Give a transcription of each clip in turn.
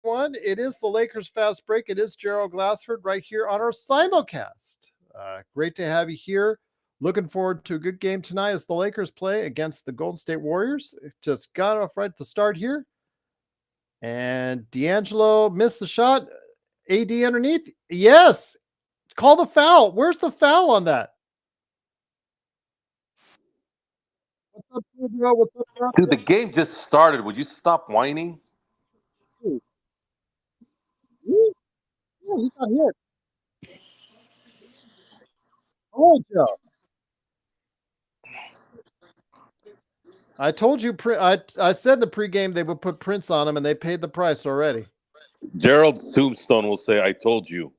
everyone. It is the Lakers Fast Break. It is Gerald Glassford right here on our simulcast. Great to have you here. Looking forward to a good game tonight as the Lakers play against the Golden State Warriors. It just got off right to start here. And D'Angelo missed the shot. AD underneath. Yes. Call the foul. Where's the foul on that? What's up, Pedro? What's up, bro? Dude, the game just started. Would you stop whining? Yeah, he got hit. Oh, Joe. I told you. I said in the pregame they would put Prince on him, and they paid the price already. Gerald's tombstone will say, "I told you."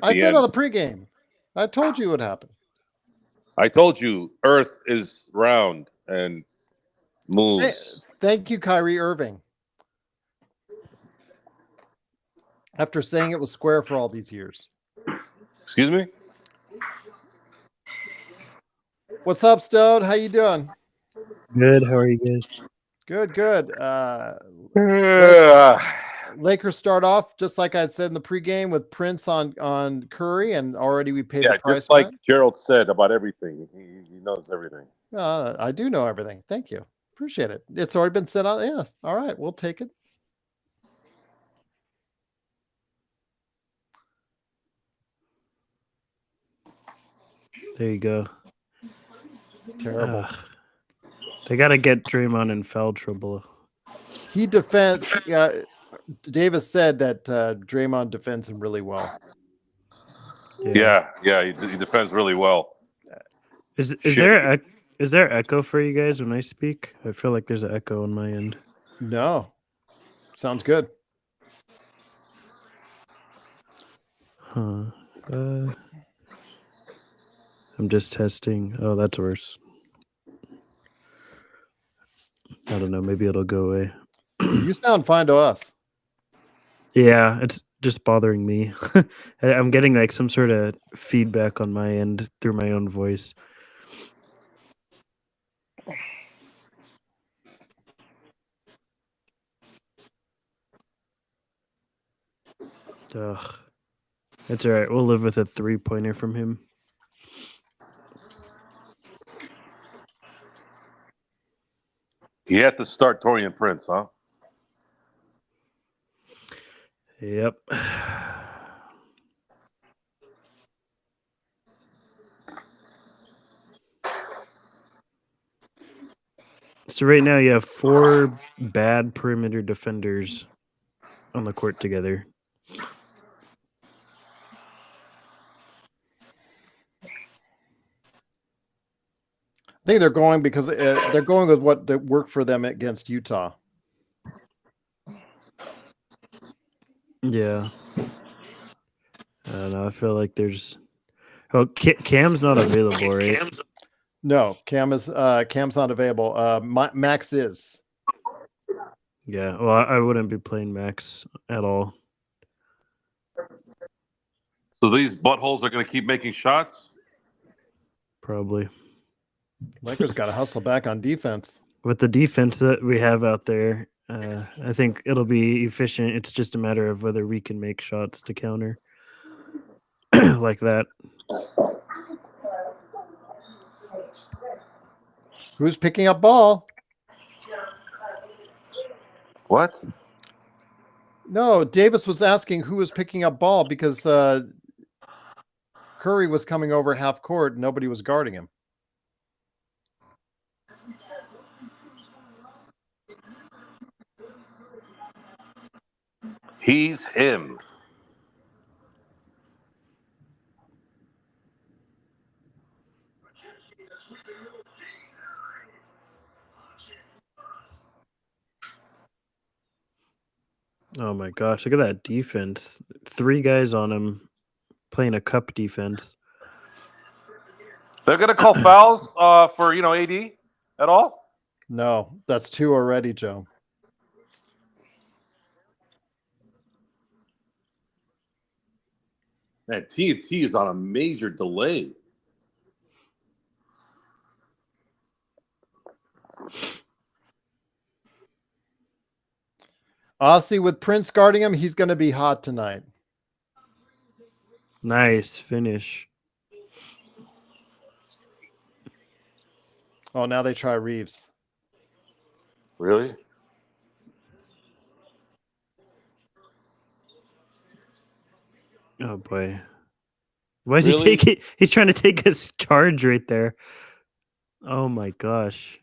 I said on the pregame. I told you what happened. I told you, Earth is round and moves. Thank you, Kyrie Irving. After saying it was square for all these years. Excuse me? What's up, Stone? How you doing? Good. How are you guys? Good, good. Lakers start off just like I said in the pregame with Prince on Curry, and already we paid the price. Just like Gerald said about everything. He knows everything. I do know everything. Thank you. Appreciate it. It's already been said on. Yeah. All right. We'll take it. There you go. Terrible. They got to get Draymond in foul trouble. He defends. Davis said that Draymond defends him really well. Yeah, he defends really well. Is there echo for you guys when I speak? I feel like there's an echo on my end. No. Sounds good. Huh. I'm just testing. Oh, that's worse. I don't know. Maybe it'll go away. You sound fine to us. Yeah, it's just bothering me. I'm getting like some sort of feedback on my end through my own voice. Ugh. That's all right. We'll live with a 3-pointer from him. You had to start Taurean Prince, huh? Yep. So right now you have 4 bad perimeter defenders on the court together. I think they're going because they're going with what worked for them against Utah. Yeah. I don't know. I feel like there's. Oh, Cam's not available, right? No, Cam's not available. Max is. Yeah. Well, I wouldn't be playing Max at all. So these buttholes are going to keep making shots? Probably. Lakers got to hustle back on defense. With the defense that we have out there, I think it'll be efficient. It's just a matter of whether we can make shots to counter like that. Who's picking up ball? What? No, Davis was asking who was picking up ball because Curry was coming over half court. And nobody was guarding him. He's him. Oh my gosh, look at that defense. 3 guys on him playing a cup defense. They're going to call fouls for, AD at all? No, that's 2 already, Joe. Man, TNT is on a major delay. Aussie with Prince guarding him, he's going to be hot tonight. Nice finish. Oh, now they try Reeves. Really? Oh boy. Why is he Really? taking? He's trying to take his charge right there. Oh my gosh.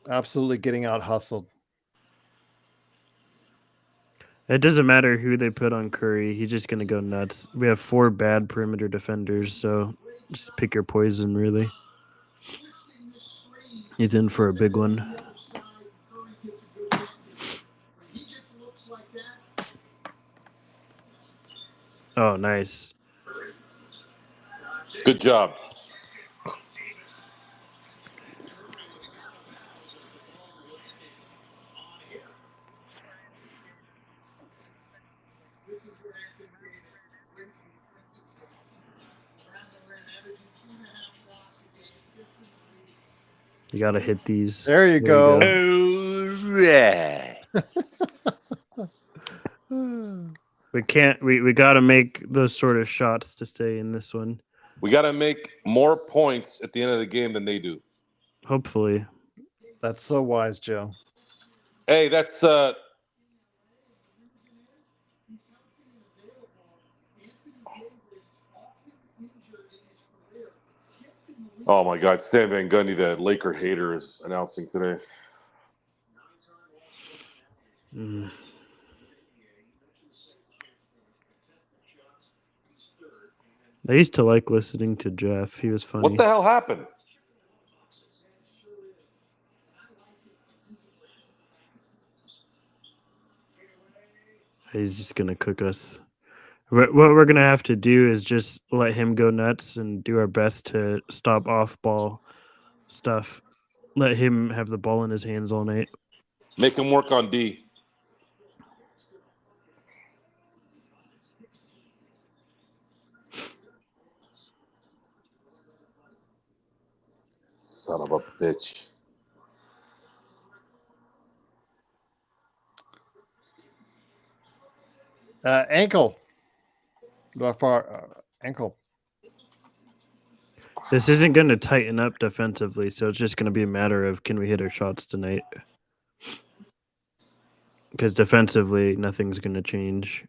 Absolutely getting out hustled. It doesn't matter who they put on Curry. He's just gonna go nuts. We have 4 bad perimeter defenders, so just pick your poison. Really, he's in for a big one. Oh, nice. Good job. You gotta hit these. There you go. We can't. We gotta make those sort of shots to stay in this one. We got to make more points at the end of the game than they do. Hopefully. That's so wise, Joe. Hey, that's oh my God, Stan Van Gundy, the Laker hater, is announcing today. Mm. I used to like listening to Jeff. He was funny. What the hell happened? He's just gonna cook us. What we're gonna have to do is just let him go nuts and do our best to stop off-ball stuff. Let him have the ball in his hands all night. Make him work on D. Son of a bitch. Ankle. Ankle. This isn't going to tighten up defensively, so it's just going to be a matter of can we hit our shots tonight? Because defensively, nothing's going to change.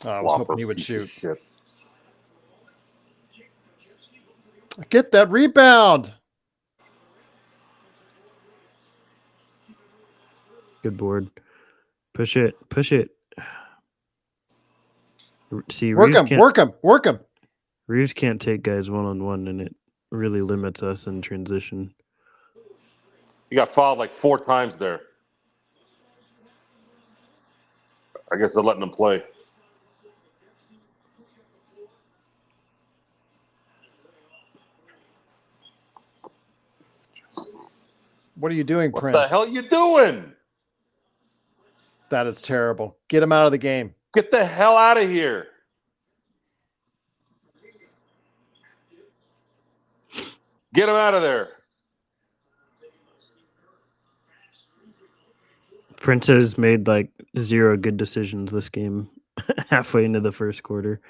I was hoping he would Piece of shoot. shit. Get that rebound. Good board. Push it. Push it. See, Work him. Reeves can't take guys one-on-one, and it really limits us in transition. He got fouled like 4 times there. I guess they're letting him play. What are you doing, What Prince? the hell you doing? That is terrible. Get him out of the game. Get the hell out of here. Get him out of there. Prince has made like 0 good decisions this game halfway into the first quarter.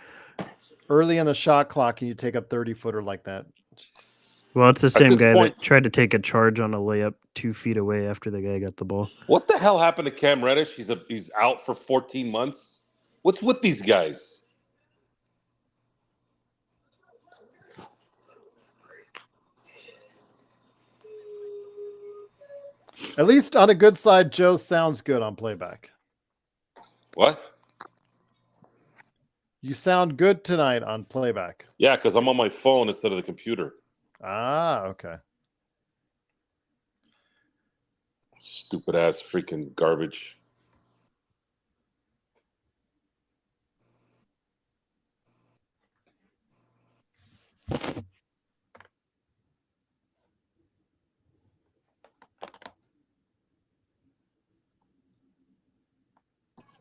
Early in the shot clock, and you take a 30-footer like that. Jeez. Well, it's the same this guy point- that tried to take a charge on a layup 2 feet away after the guy got the ball. What the hell happened to Cam Reddish? He's out for 14 months. What's with these guys? At least on a good side, Joe sounds good on playback. What? You sound good tonight on playback. Yeah, because I'm on my phone instead of the computer. Ah, okay. Stupid ass freaking garbage.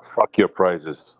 Fuck your prizes.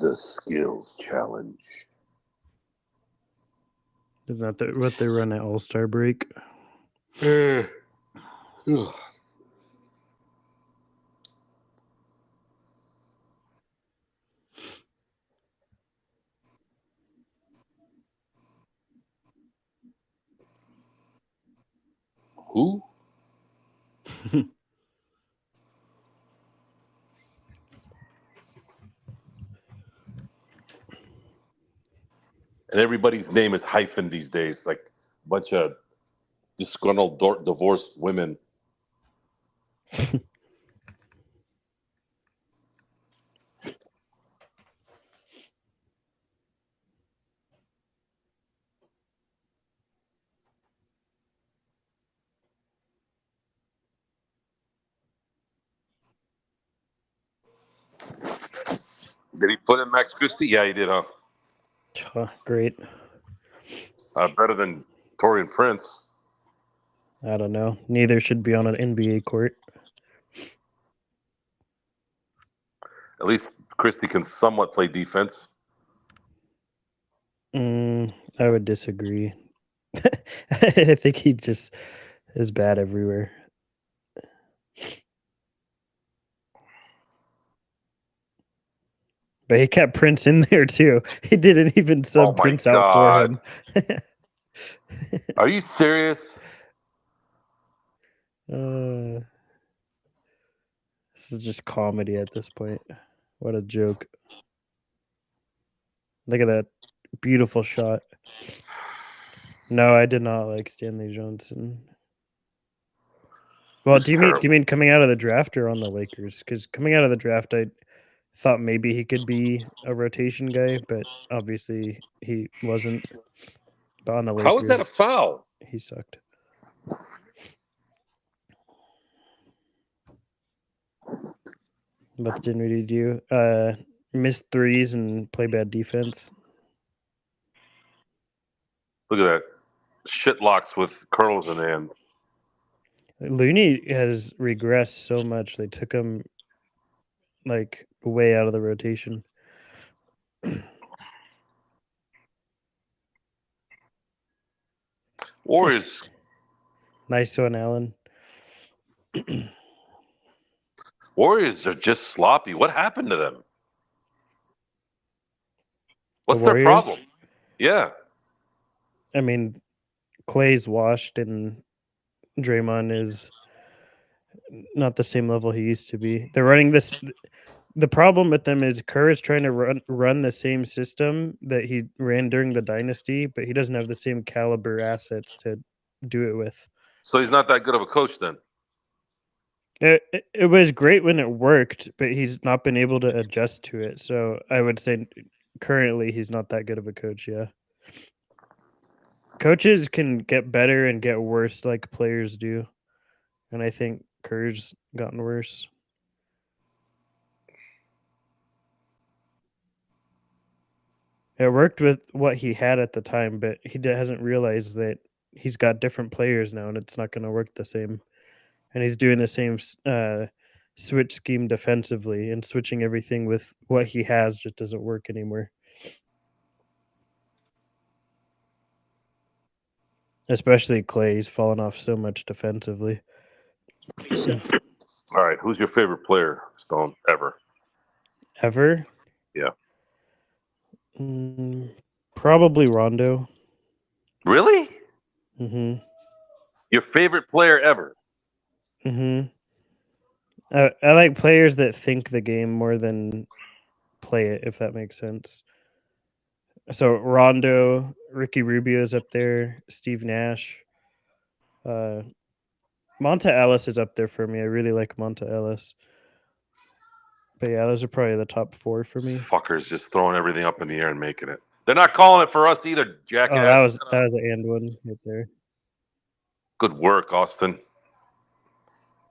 the skills challenge. Is that what they run at All-Star break? Who? And everybody's name is hyphen these days, like a bunch of disgruntled divorced women. Did he put in Max Christie? Yeah, he did, huh? Oh, great. Better than Torian Prince. I don't know. Neither should be on an NBA court. At least Christie can somewhat play defense. I would disagree. I think he just is bad everywhere. But he kept Prince in there too. He didn't even sub Prince out for him. Are you serious? This is just comedy at this point. What a joke. Look at that beautiful shot. No, I did not like Stanley Johnson. Well, do you mean coming out of the draft or on the Lakers? Because coming out of the draft, I thought maybe he could be a rotation guy, but obviously he wasn't. But on the Lakers, how is that a foul? He sucked. What did he do? Miss threes and play bad defense. Look at that. Shit locks with curls in the hand. Looney has regressed so much. They took him like way out of the rotation. Warriors. Nice one, Allen. Warriors are just sloppy. What happened to them? What's their problem? Yeah. I mean, Clay's washed and Draymond is not the same level he used to be. They're running this. The problem with them is Kerr is trying to run the same system that he ran during the dynasty, but he doesn't have the same caliber assets to do it with. So he's not that good of a coach then? It was great when it worked, but he's not been able to adjust to it. So I would say currently he's not that good of a coach, yeah. Coaches can get better and get worse like players do. And I think Kerr's gotten worse. It worked with what he had at the time, but he hasn't realized that he's got different players now and it's not going to work the same. And he's doing the same switch scheme defensively, and switching everything with what he has just doesn't work anymore. Especially Clay, he's fallen off so much defensively. All right, who's your favorite player, Stone, ever? Ever? Yeah. Probably Rondo. Really? Mm-hmm. Your favorite player ever? Mm-hmm. I like players that think the game more than play it, if that makes sense. So Rondo, Ricky Rubio's up there, Steve Nash. Monta Ellis is up there for me. I really like Monta Ellis. But yeah, those are probably the top four for me. Fuckers just throwing everything up in the air and making it. They're not calling it for us either, jackass. Oh, that was an and one right there. Good work, Austin.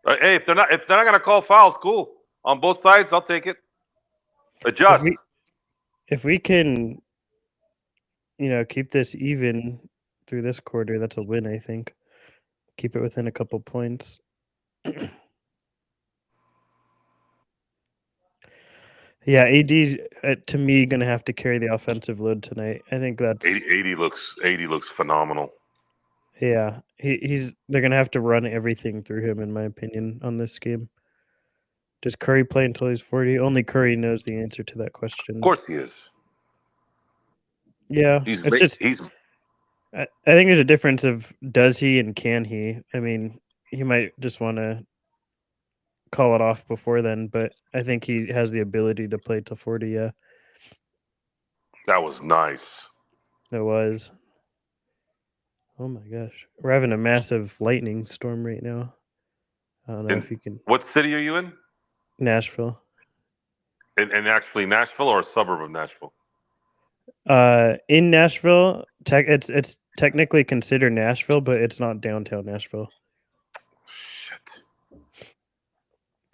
Hey, if they're not gonna call fouls, cool. On both sides, I'll take it. Adjust. If we can, keep this even through this quarter, that's a win, I think. Keep it within a couple points. Yeah, AD's to me gonna have to carry the offensive load tonight. I think that's 80 looks phenomenal. yeah. They're gonna have to run everything through him, in my opinion, on this game. Does Curry play until he's 40? Only Curry knows the answer to that question. Of course he is. Yeah, He's I think there's a difference of does he and can he. I mean, he might just want to call it off before then, but I think he has the ability to play till 40. Yeah, that was nice. it was. Oh my gosh, we're having a massive lightning storm right now. I don't know if you can. What city are you in? Nashville. And actually Nashville or a suburb of Nashville? In Nashville, it's technically considered Nashville, but it's not downtown Nashville. Shit.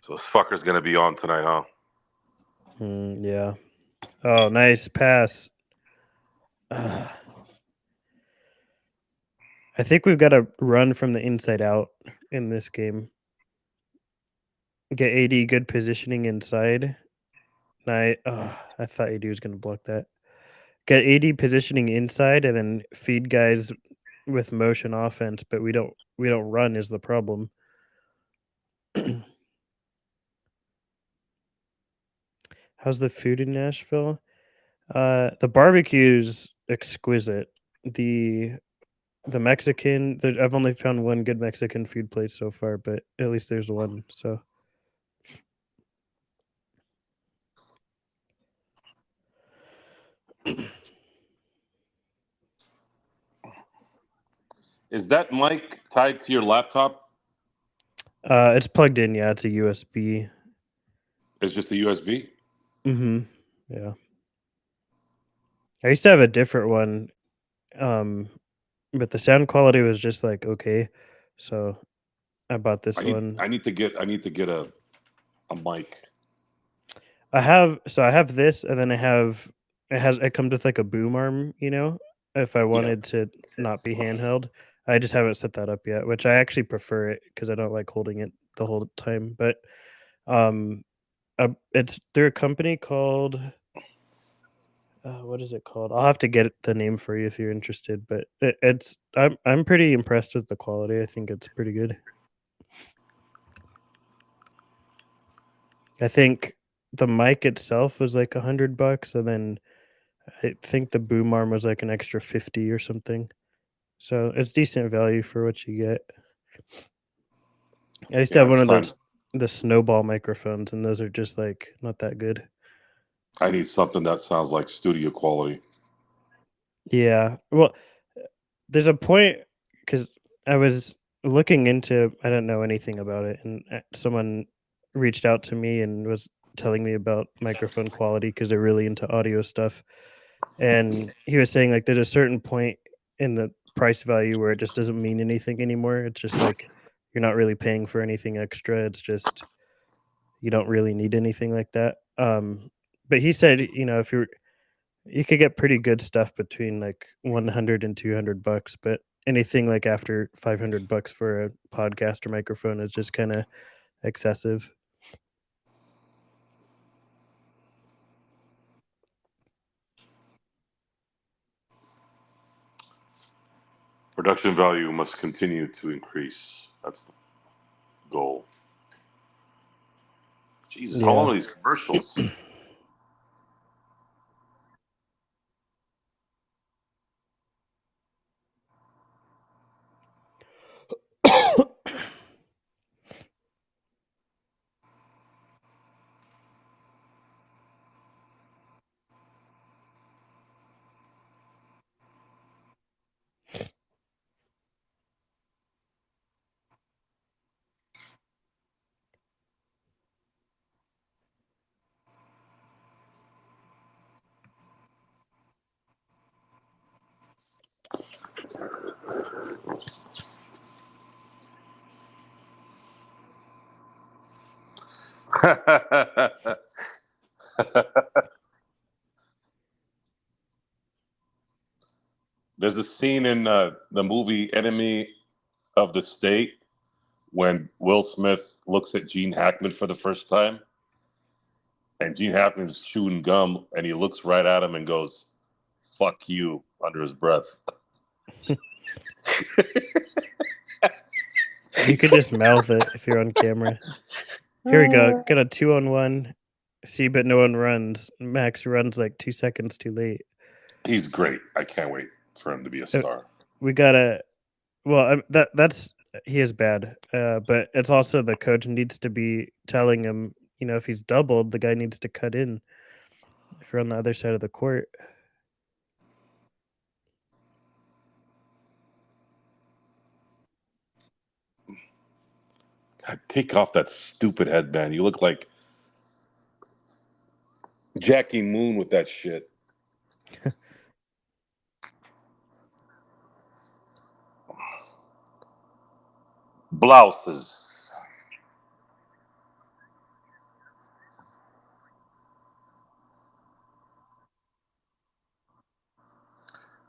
So this fucker's gonna be on tonight, huh? Yeah. Oh, nice pass. I think we've got to run from the inside out in this game. Get AD good positioning inside. I thought AD was going to block that. Get AD positioning inside and then feed guys with motion offense, but we don't run is the problem. How's the food in Nashville? The barbecue's exquisite. The Mexican, I've only found one good Mexican food place so far, but at least there's one. So Is that mic tied to your laptop? it's plugged in. Yeah, it's a USB. It's just a USB? Mm-hmm. Yeah. I used to have a different one, but the sound quality was just like okay, so I bought this one. I need to get a mic. I have this, and then it comes with like a boom arm, if I wanted to not be handheld. I just haven't set that up yet, which I actually prefer it because I don't like holding it the whole time. But it's through a company called what is it called? I'll have to get the name for you if you're interested. But I'm pretty impressed with the quality. I think it's pretty good. I think the mic itself was like $100, and then I think the boom arm was like an extra 50 or something. So it's decent value for what you get. I used to have one of those the snowball microphones, and those are just like not that good. I need something that sounds like studio quality. Yeah. Well, there's a point because I was looking into, I don't know anything about it, and someone reached out to me and was telling me about microphone quality because they're really into audio stuff. And he was saying like there's a certain point in the price value where it just doesn't mean anything anymore. It's just like you're not really paying for anything extra. It's just you don't really need anything like that. But he said, if you could get pretty good stuff between like $100 and $200, but anything like after $500 for a podcast or microphone is just kind of excessive. Production value must continue to increase. That's the goal. Jesus, how long are these commercials? There's a scene in the movie Enemy of the State when Will Smith looks at Gene Hackman for the first time. And Gene Hackman's chewing gum, and he looks right at him and goes, "Fuck you," under his breath. You could just mouth it if you're on camera. Here we go. Got a 2-on-1. See, but no one runs. Max runs like 2 seconds too late. He's great. I can't wait for him to be a star. We gotta. Well, that's he is bad. But it's also the coach needs to be telling him. If he's doubled, the guy needs to cut in. If you're on the other side of the court. God, take off that stupid headband. You look like Jackie Moon with that shit. Blouses.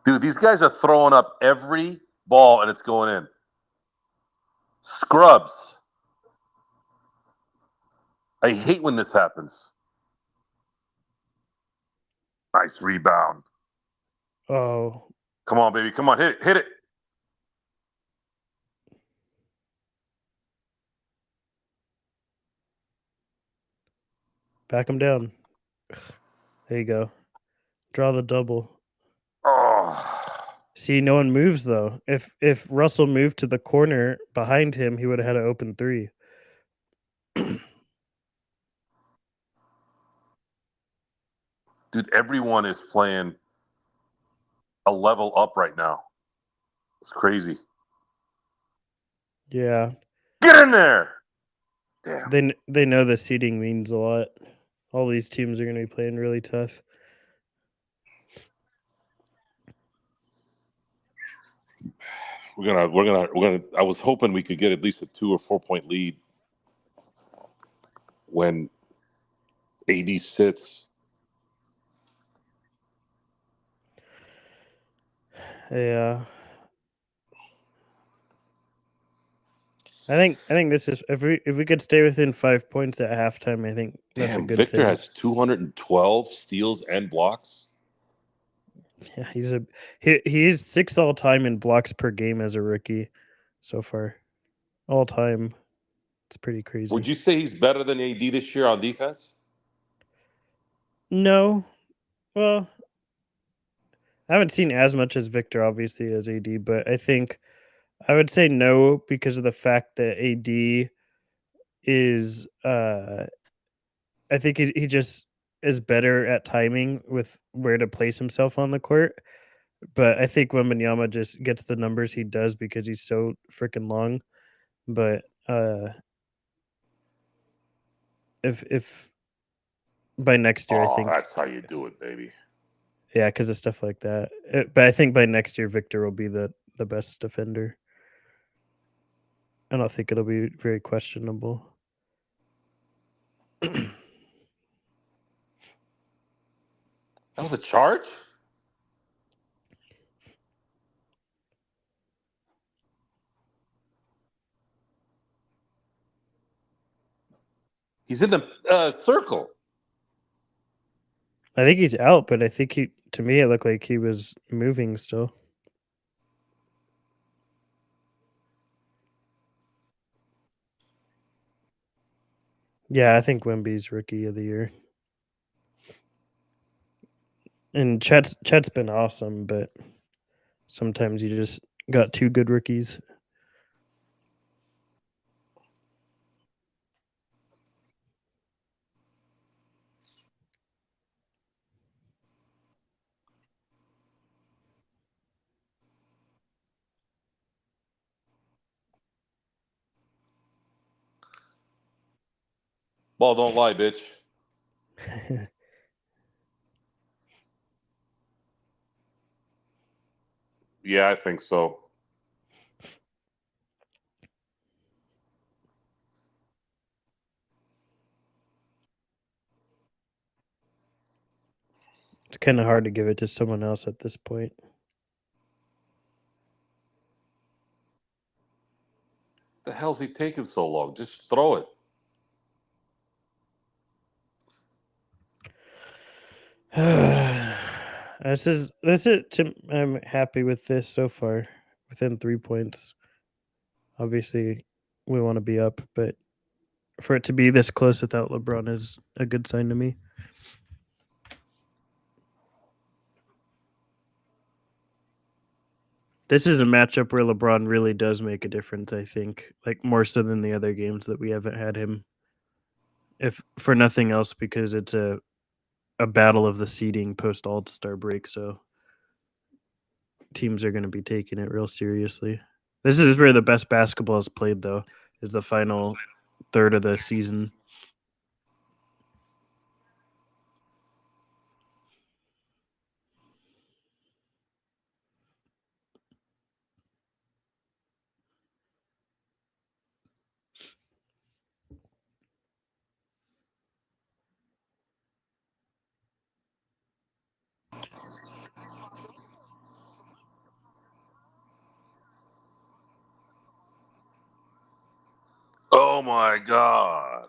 Dude, these guys are throwing up every ball and it's going in. Scrubs. I hate when this happens. Nice rebound. Oh. Come on, baby. Come on. Hit it. Hit it. Back him down. There you go. Draw the double. Oh. See, no one moves though. If Russell moved to the corner behind him, he would have had an open three. Dude, everyone is playing a level up right now. It's crazy. Yeah. Get in there. Damn. They know the seeding means a lot. All these teams are going to be playing really tough. We're gonna. I was hoping we could get at least a 2 or 4 point lead when AD sits. Yeah. I think this is if we could stay within 5 points at halftime, I think that's a good Victor thing. has 212 steals and blocks. Yeah, he's 6th all time in blocks per game as a rookie so far. All time. It's pretty crazy. Would you say he's better than AD this year on defense? No. Well, I haven't seen as much as Victor, obviously, as AD, but I think I would say no because of the fact that AD is I think he just is better at timing with where to place himself on the court. But I think Wembanyama just gets the numbers he does because he's so freaking long. But if by next year, I think that's how you do it, baby. Yeah, because of stuff like that. But I think by next year, Victor will be the best defender. I don't think it'll be very questionable. That was a charge? He's in the circle. I think he's out, but I think to me, it looked like he was moving still. Yeah, I think Wemby's rookie of the year. And Chet's been awesome, but sometimes you just got 2 good rookies. Ball don't lie, bitch. Yeah, I think so. It's kind of hard to give it to someone else at this point. The hell's he taking so long? Just throw it. This is it. I'm happy with this so far. Within 3 points. Obviously, we want to be up, but for it to be this close without LeBron is a good sign to me. This is a matchup where LeBron really does make a difference, I think, like more so than the other games that we haven't had him. If for nothing else, because it's a battle of the seeding post All-Star break, so teams are going to be taking it real seriously. This is where the best basketball is played, though, is the final third of the season. Oh my God.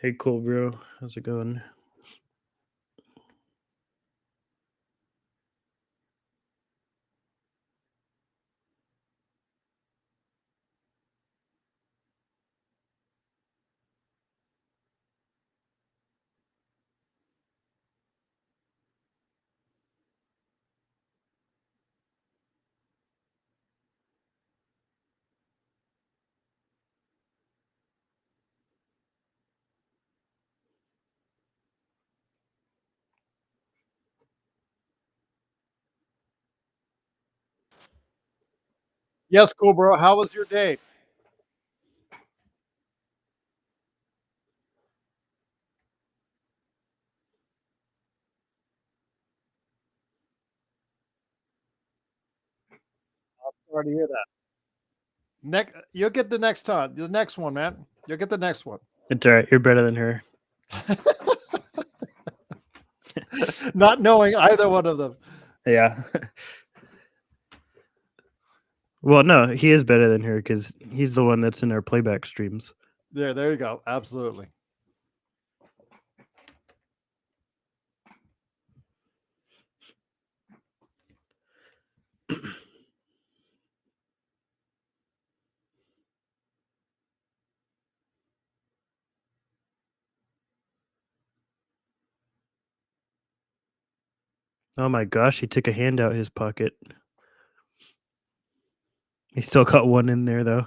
Hey, cool, bro. How's it going? Yes, cool, bro. How was your day? Sorry to hear that. You'll get the next time. The next one, man. You'll get the next one. It's all right. You're better than her. Not knowing either one of them. Yeah. Well, no, he is better than her because he's the one that's in our playback streams. There you go. Absolutely. Oh my gosh, he took a hand out of his pocket. He still got one in there, though.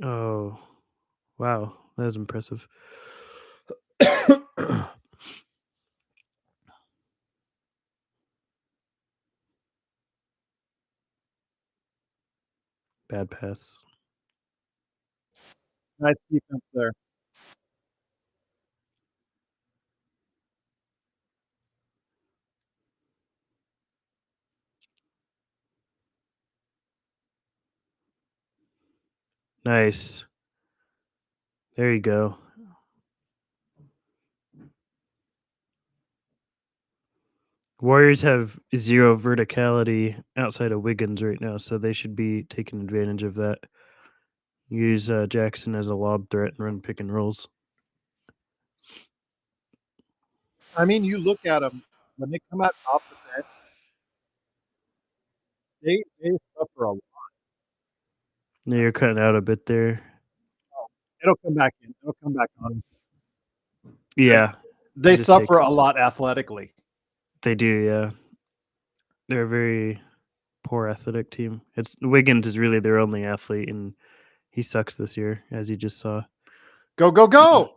Oh, wow. That was impressive. Bad pass. Nice defense there. Nice. There you go. Warriors have 0 verticality outside of Wiggins right now, so they should be taking advantage of that. Use Jackson as a lob threat and run pick and rolls. I mean, you look at him. when they come out off the bench, they suffer a lot. No, you're cutting out a bit there. It'll come back in. It'll come back on. Yeah, They just suffer takes- a lot athletically. they do. Yeah, they're a very poor athletic team. It's Wiggins is really their only athlete, and he sucks this year, as you just saw. Go, go, go!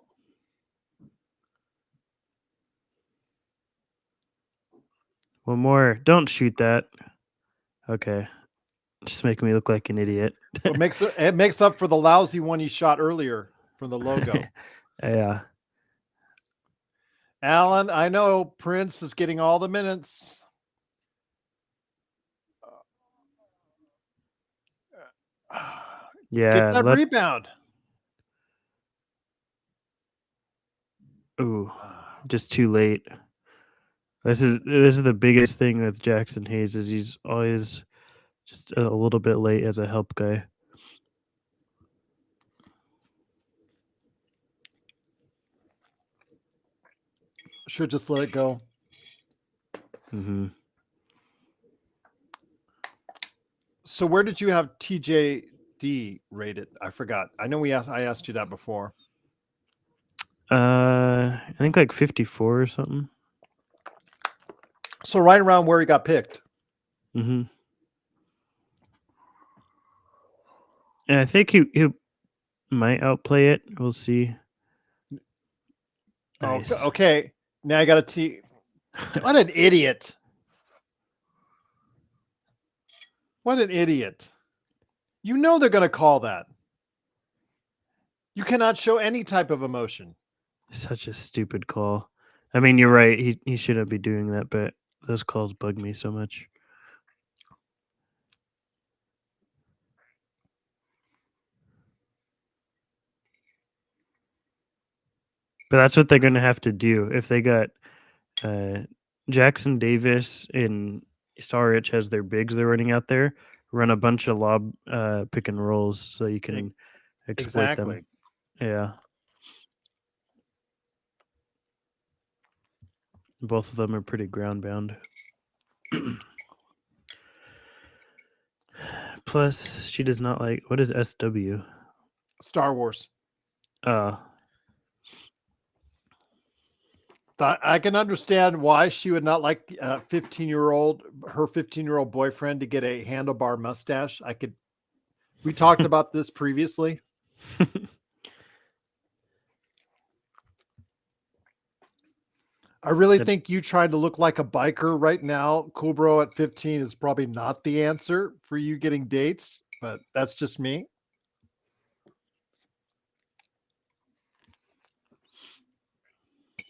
One more. Don't shoot that. Okay, just make me look like an idiot. It makes up for the lousy one you shot earlier from the logo. Yeah. Alan, I know Prince is getting all the minutes. Yeah. Get that rebound. Ooh, just too late. This is the biggest thing with Jackson Hayes is he's always just a little bit late as a help guy. Should just let it go. Mm-hmm. So where did you have TJD rated? I forgot. I know I asked you that before. I think like 54 or something. So right around where he got picked. Mm-hmm. And I think he might outplay it. We'll see. Nice. Okay. Now I got a T. What an idiot. What an idiot. You know they're going to call that. You cannot show any type of emotion. Such a stupid call. I mean, you're right. He shouldn't be doing that, but those calls bug me so much. But that's what they're going to have to do. If they got Jackson Davis and Saric as their bigs they're running out there, run a bunch of lob pick and rolls so you can exploit them. Yeah. Both of them are pretty ground bound. Plus, she does not like, what is SW? Star Wars. I can understand why she would not like her 15-year-old boyfriend to get a handlebar mustache. We talked about this previously. I really think you trying to look like a biker right now, Cool Bro, at 15 is probably not the answer for you getting dates, but that's just me.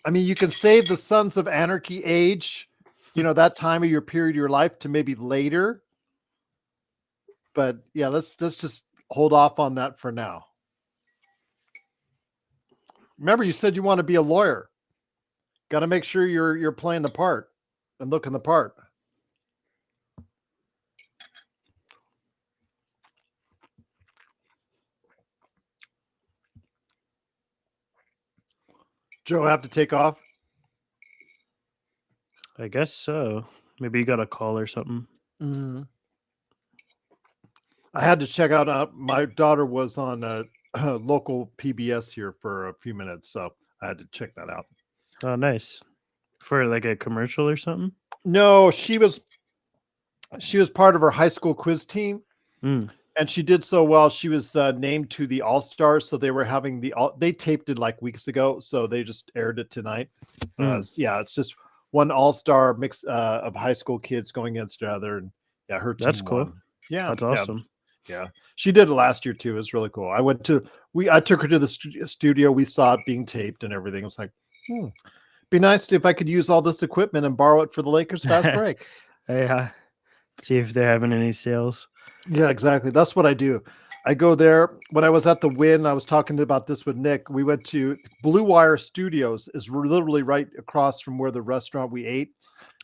I mean, you can save the Sons of Anarchy age, that time of your period of your life to maybe later. But yeah, let's just hold off on that for now. Remember, you said you want to be a lawyer. Got to make sure you're playing the part and looking the part. Joe, have to take off? I guess so. Maybe you got a call or something. Mm-hmm. I had to check out. My daughter was on a local PBS here for a few minutes, so I had to check that out. Oh, nice. For like a commercial or something? No, she was part of her high school quiz team. Mm. And she did so well. She was named to the All-Stars. So they were having they taped it like weeks ago. So they just aired it tonight. Yeah, it's just one All-Star mix of high school kids going against each other. And yeah, her team That's cool. won. Yeah. That's awesome. Yeah. She did it last year too. It was really cool. I took her to the studio. We saw it being taped and everything. It was like, be nice if I could use all this equipment and borrow it for the Lakers fast break. Yeah. See if they're having any sales. Yeah, exactly. That's what I do. I go there. When I was at the Wynn, I was talking about this with Nick. We went to Blue Wire Studios, is literally right across from where the restaurant we ate.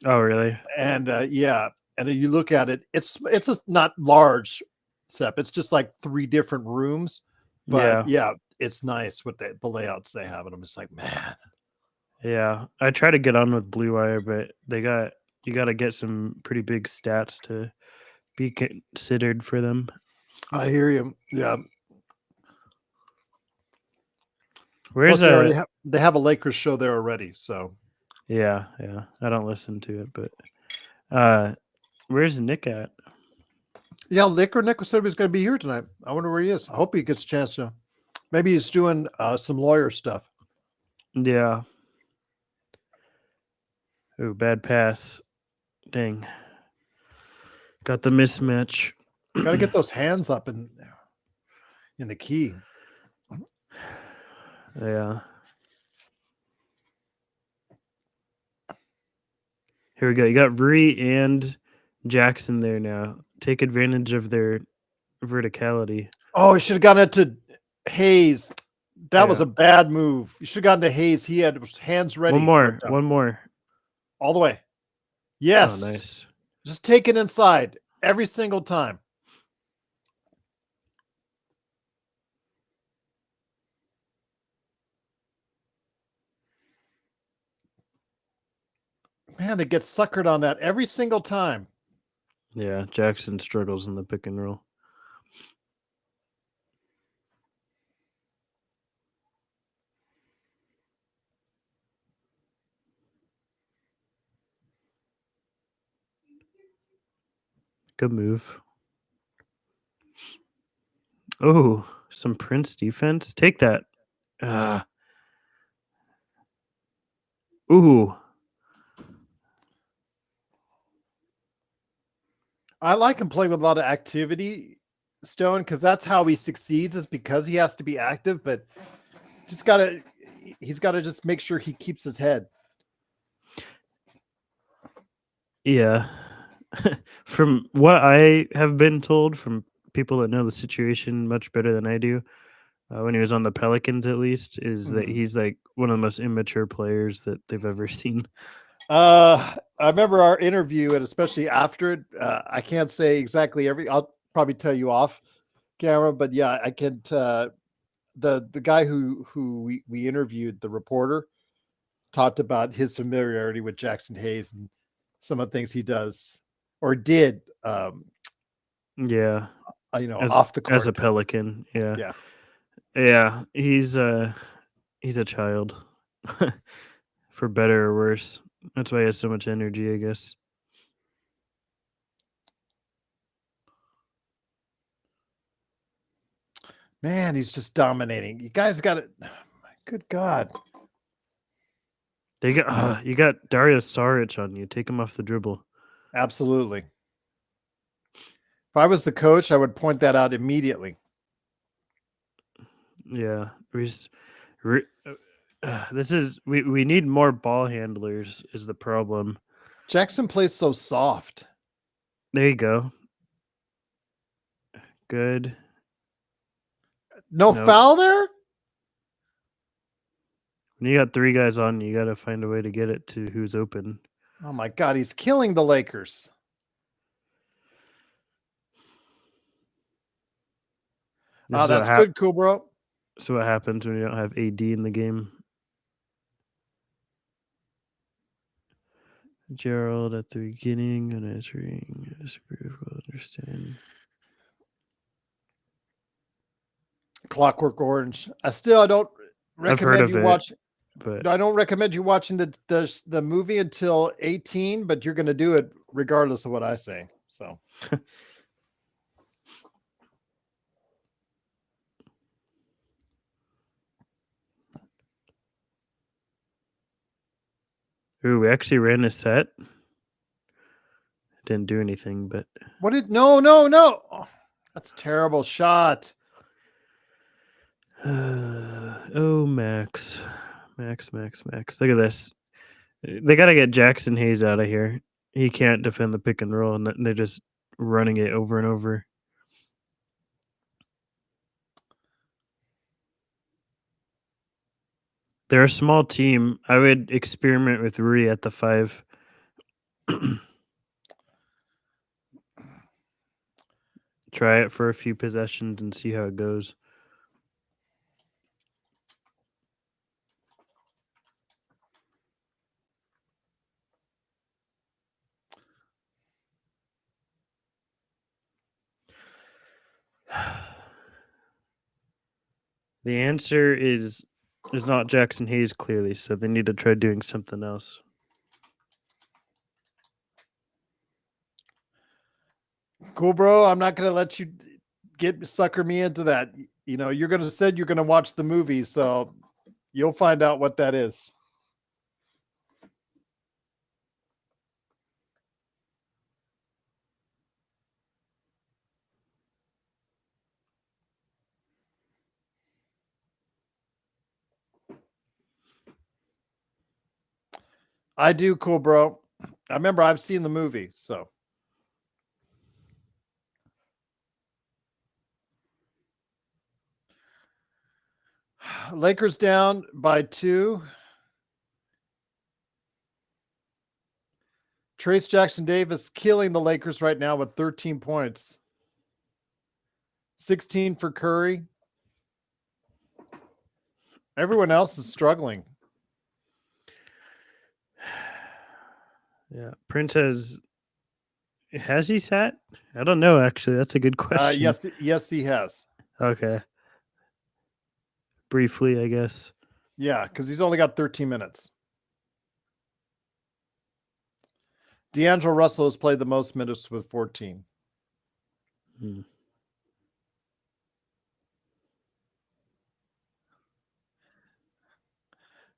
Oh, really? And yeah, and then you look at it. It's a not large setup. It's just like 3 different rooms. But yeah, it's nice with the layouts they have. And I'm just like, man, Yeah, I try to get on with Blue Wire, but you got to get some pretty big stats to be considered for them. I hear you. Yeah. Where's Plus, they have a Lakers show there already. So Yeah. I don't listen to it, but where's Nick at? yeah, Nick said he was going to be here tonight. I wonder where he is. I hope he gets a chance to. Maybe he's doing some lawyer stuff. Yeah. Oh, bad pass. Dang. Got the mismatch. Got to get those hands up in the key. Yeah. Here we go. You got Rui and Jackson there now. Take advantage of their verticality. Oh, he should have gotten it to Hayes. That was Yeah. a bad move. You should have gotten to Hayes. He had his hands ready. One more. All the way. Yes. Oh, nice. Just take it inside every single time. Man, they get suckered on that every single time. Yeah, Jackson struggles in the pick and roll. Good move. Oh, some Prince defense. Take that. Ooh. I like him playing with a lot of activity, Stone, because that's how he succeeds, is because he has to be active, but he's got to just make sure he keeps his head. Yeah. From what I have been told from people that know the situation much better than I do, when he was on the Pelicans at least, is that he's like one of the most immature players that they've ever seen. I remember our interview, and especially after it, I can't say exactly everything. I'll probably tell you off camera, but yeah, I can't. The guy who we interviewed, the reporter, talked about his familiarity with Jackson Hayes and some of the things he does or did. Yeah. Off the court as a Pelican. Yeah. Yeah. He's a child, for better or worse. That's why he has so much energy, I guess. Man, he's just dominating. You guys got it. Good God. You got Dario Saric on you. Take him off the dribble. Absolutely. If I was the coach, I would point that out immediately. Yeah. This is we need more ball handlers is the problem. Jackson plays so soft. There you go. Good. No foul there? When you got three guys on, you got to find a way to get it to who's open. Oh my God, he's killing the Lakers. That's good, cool, bro. So what happens when you don't have AD in the game? Gerald at the beginning and answering is difficult to understand. Clockwork Orange. I don't recommend you watch, but I don't recommend you watching the movie until 18, but you're going to do it regardless of what I say. So. Ooh, we actually ran a set. Didn't do anything, but no. Oh, that's a terrible shot. Oh, Max. Look at this. They got to get Jackson Hayes out of here. He can't defend the pick and roll, and they're just running it over and over. They're a small team. I would experiment with Rui at the 5. Try it for a few possessions and see how it goes. The answer is not Jackson Hayes, clearly, so they need to try doing something else. Cool, bro. I'm not gonna let you sucker me into that. You know, you're gonna said you're gonna watch the movie, so you'll find out what that is. I do, cool, bro. I remember I've seen the movie, so. Lakers down by 2. Trace Jackson Davis killing the Lakers right now with 13 points. 16 for Curry. Everyone else is struggling. Yeah, Prince has he sat? I don't know. Actually, that's a good question. Yes, he has. Okay. Briefly, I guess. Yeah, because he's only got 13 minutes. D'Angelo Russell has played the most minutes with 14.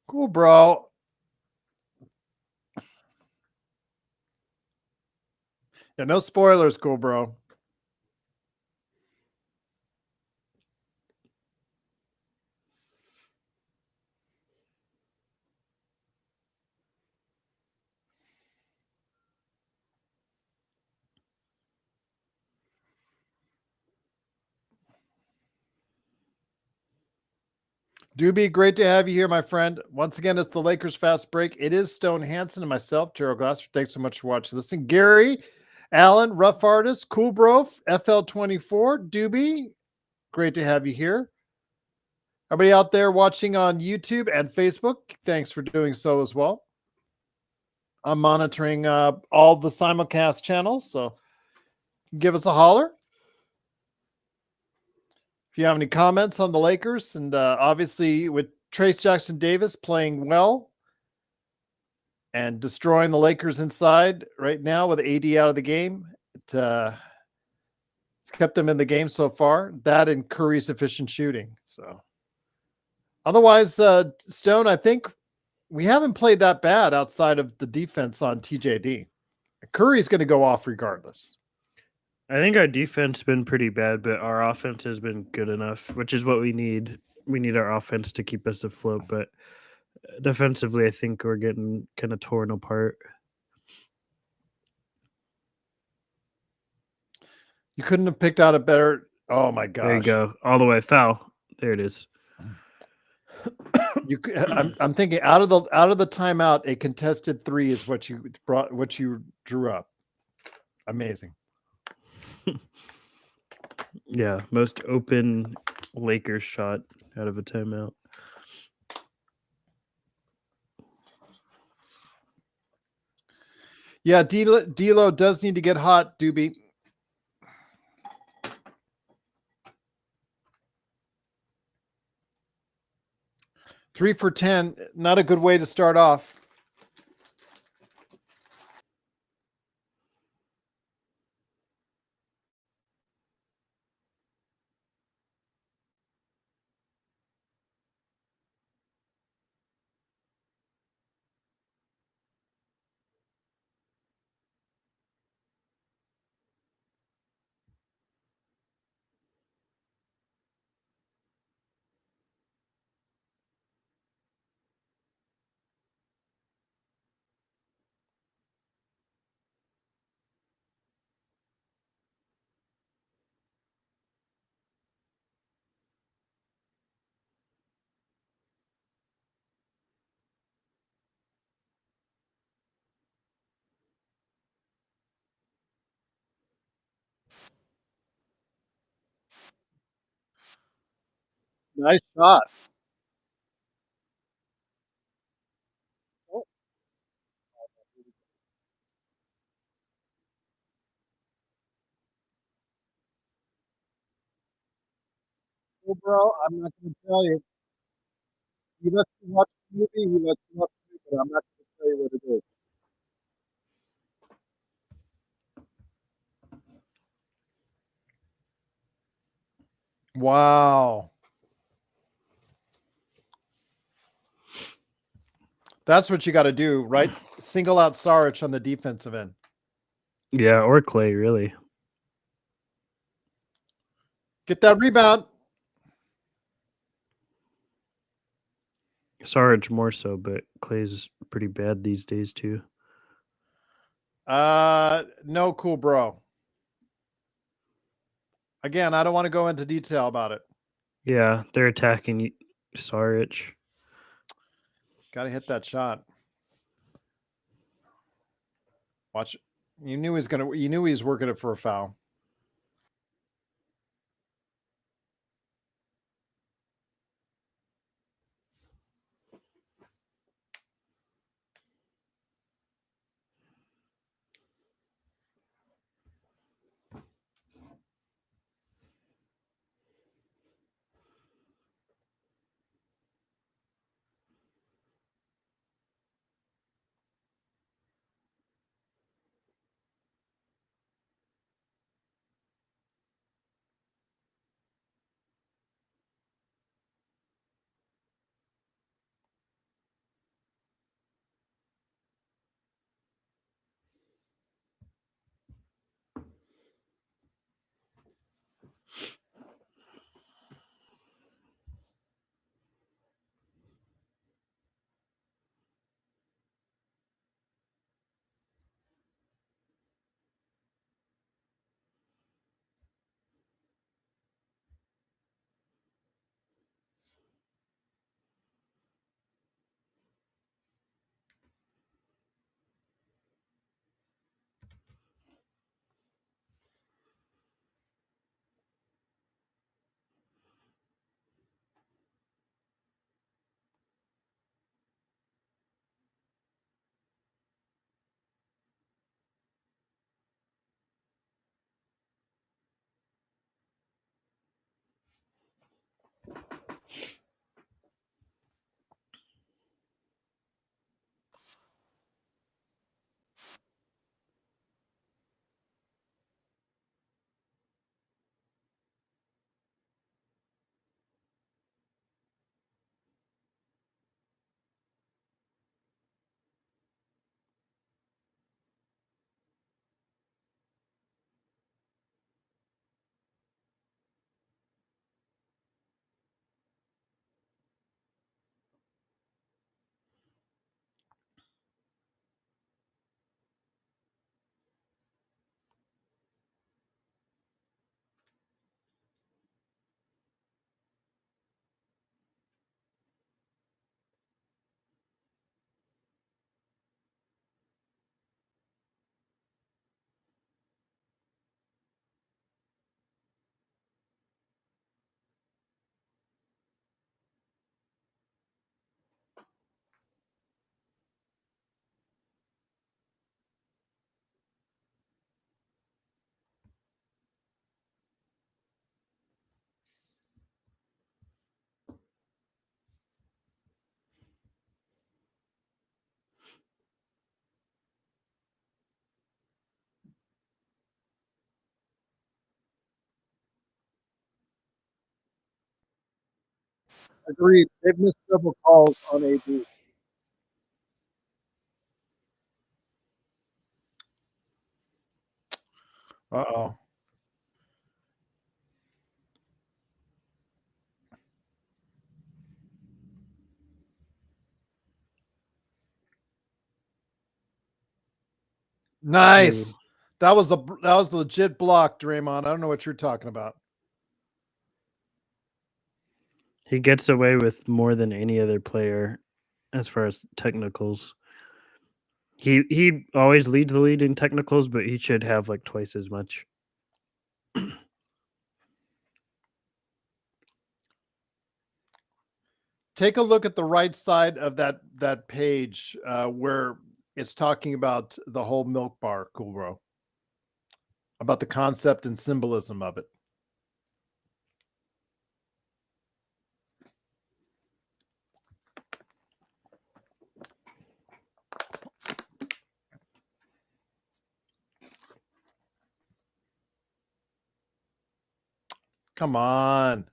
Cool, bro. Yeah, no spoilers, cool, bro. Doobie, great to have you here, my friend. Once again, it's the Lakers Fast Break. It is Stone Hansen and myself, Gerald Glasser. Thanks so much for watching. Listen, Gary, Alan, Rough Artist, Cool Bro, FL24, Doobie, great to have you here. Everybody out there watching on YouTube and Facebook, thanks for doing so as well. I'm monitoring all the simulcast channels, so give us a holler. If you have any comments on the Lakers, and obviously with Trace Jackson Davis playing well and destroying the Lakers inside right now with AD out of the game, it's kept them in the game so far. That and Curry's efficient shooting. So otherwise, Stone, I think we haven't played that bad outside of the defense on TJD. Curry's going to go off regardless. I think our defense has been pretty bad, but our offense has been good enough, which is what we need. We need our offense to keep us afloat, but defensively, I think we're getting kind of torn apart. You couldn't have picked out a better. Oh my gosh! There you go, all the way foul. There it is. I'm thinking out of the timeout, a contested 3 is what you brought, what you drew up. Amazing. Yeah, most open Lakers shot out of a timeout. Yeah, D'Lo does need to get hot, Doobie. Three for 10, not a good way to start off. Nice shot. Cool, bro. I'm not going to tell you. He lets you watch the movie. He lets you watch the movie, but I'm not going to tell you what it is. Wow. That's what you got to do, right? Single out Sarich on the defensive end. Yeah, or Clay, really. Get that rebound. Sarge more so, but Clay's pretty bad these days too. No, cool, bro. Again, I don't want to go into detail about it. Yeah, they're attacking Sarich. Got to hit that shot. Watch. You knew he was working it for a foul. Agreed. They've missed several calls on AD. Uh-oh. Nice. Ooh. That was a legit block, Draymond. I don't know what you're talking about. He gets away with more than any other player as far as technicals. He always leads the league in technicals, but he should have like twice as much. Take a look at the right side of that page where it's talking about the whole milk bar, cool bro. About the concept and symbolism of it. Come on.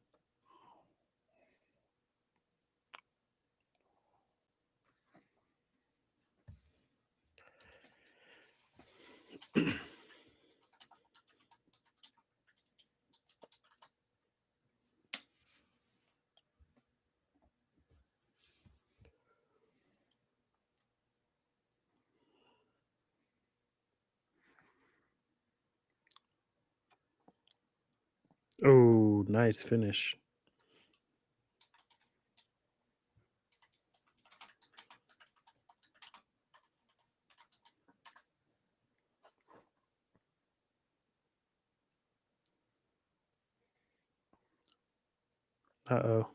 Oh, nice finish. Uh-oh.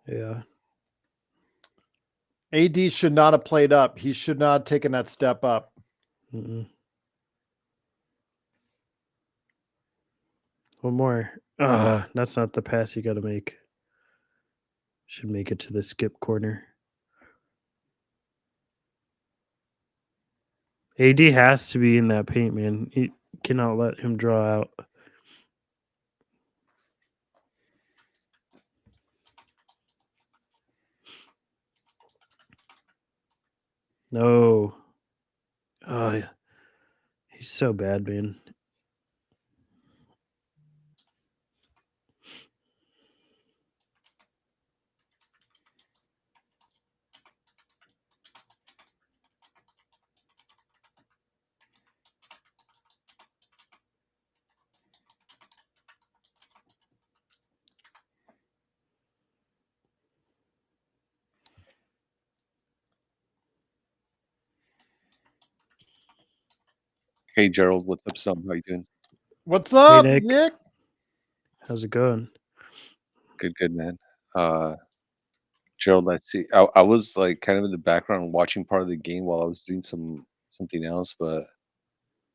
Yeah. AD should not have played up. He should not have taken that step up. Mm-mm. One more. That's not the pass you got to make. Should make it to the skip corner. AD has to be in that paint, man. You cannot let him draw out. No. Oh, yeah. He's so bad, man. Hey Gerald, what's up, son? How you doing? What's up, Nick. Nick? How's it going? Good, man. Gerald, I see. I was like kind of in the background watching part of the game while I was doing something else, but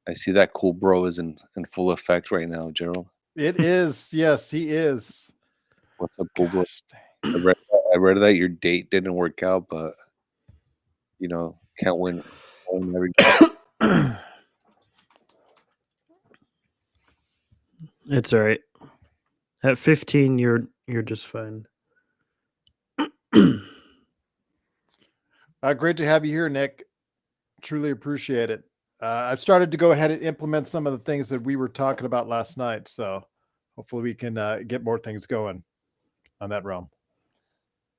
I see that cool bro is in full effect right now, Gerald. It is. Yes, he is. What's up, cool bro? Gosh dang. I read that your date didn't work out, but can't win every game. It's all right. At 15, you're just fine. Great to have you here, Nick. Truly appreciate it. I've started to go ahead and implement some of the things that we were talking about last night. So hopefully we can get more things going on that realm.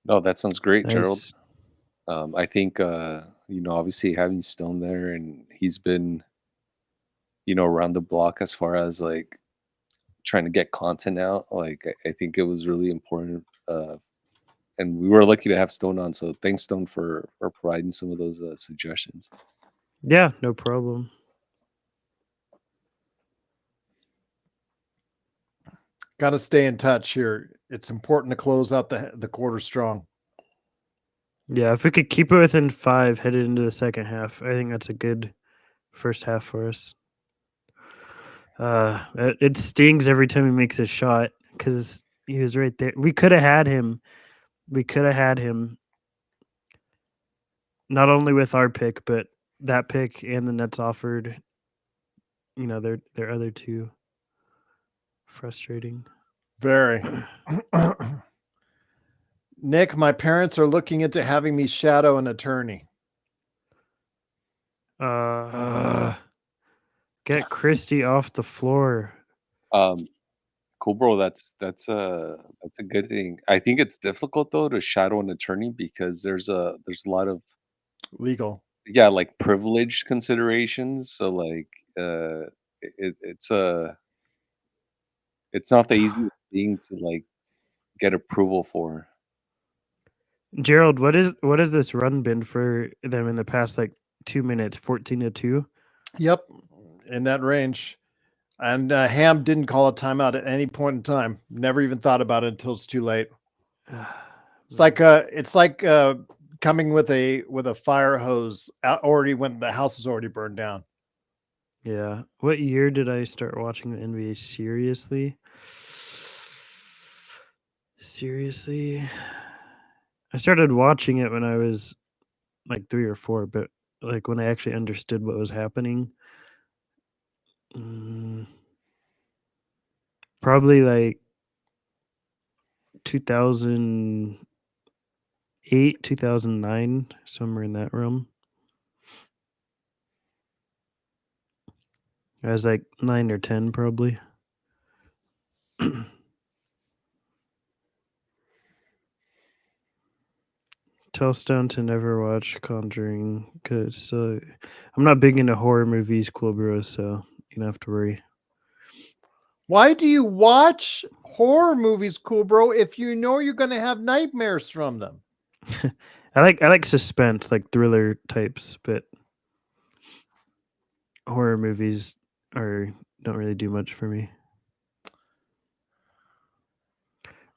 No, that sounds great, Gerald. Nice. I think obviously having Stone there, and he's been around the block as far as like trying to get content out. Like I think it was really important, and we were lucky to have Stone on. So thanks, Stone, for providing some of those suggestions. Yeah, no problem. Got to stay in touch here. It's important to close out the quarter strong. Yeah, if we could keep it within 5 headed into the second half, I think that's a good first half for us. It stings every time he makes a shot because he was right there. We could have had him. Not only with our pick, but that pick and the Nets offered. Their other two. Frustrating. Very. Nick, my parents are looking into having me shadow an attorney. Get Christy off the floor. Cool, bro. That's a good thing. I think it's difficult though to shadow an attorney because there's a lot of Legal. like privileged considerations. So like it's not the easiest thing to like get approval for. Gerald, what has this run been for them in the past 2 minutes? 14-2. Yep, in that range. And Ham didn't call a timeout at any point in time. Never even thought about it until it's too late. It's like coming with a fire hose already when the house is already burned down. Yeah. What year did I start watching the NBA seriously? I started watching it when I was 3 or 4, but when I actually understood what was happening. Probably like 2008, 2009, somewhere in that realm. I was like 9 or 10, probably. Tell Stone to never watch Conjuring because I'm not big into horror movies, cool bros, so you don't have to worry. Why do you watch horror movies, cool bro, if you know you're going to have nightmares from them? I like suspense, like thriller types, but horror movies don't really do much for me.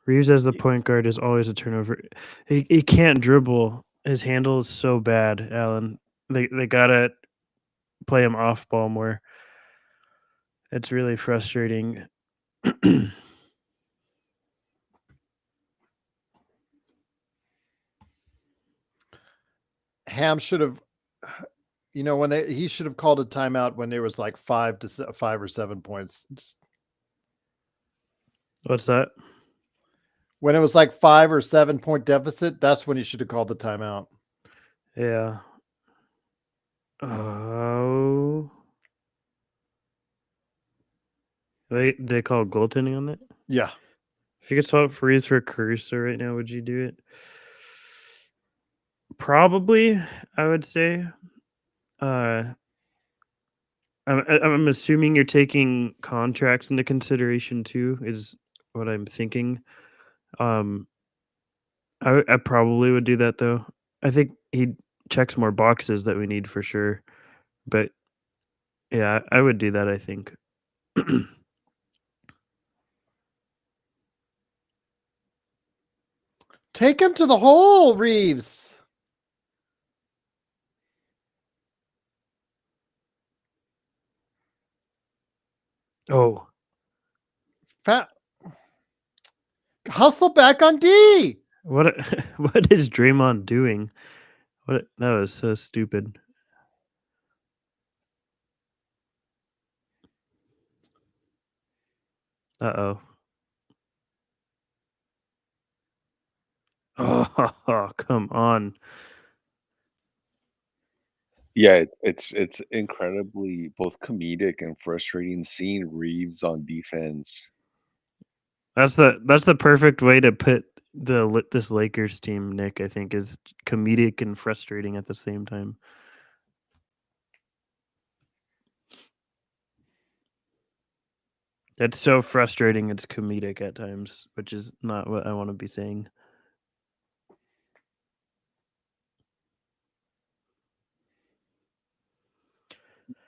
Reeves as the point guard is always a turnover. He can't dribble. His handle is so bad, Alan. They gotta play him off ball more. It's really frustrating. Ham should have, he should have called a timeout when there was like 5 or 7 points. What's that? When it was like 5 or 7 point deficit, that's when he should have called the timeout. Yeah. Oh. They call goaltending on that? Yeah. If you could swap Freeze for Caruso right now, would you do it? Probably, I would say. I'm assuming you're taking contracts into consideration too, is what I'm thinking. I probably would do that though. I think he checks more boxes that we need for sure. But yeah, I would do that, I think. Take him to the hole, Reeves. Oh. Hustle back on D. What is Draymond doing? That was so stupid. Uh-oh. Oh, come on. Yeah, it's incredibly both comedic and frustrating seeing Reeves on defense. That's the perfect way to put this Lakers team, Nick, I think, is comedic and frustrating at the same time. It's so frustrating it's comedic at times, which is not what I want to be saying.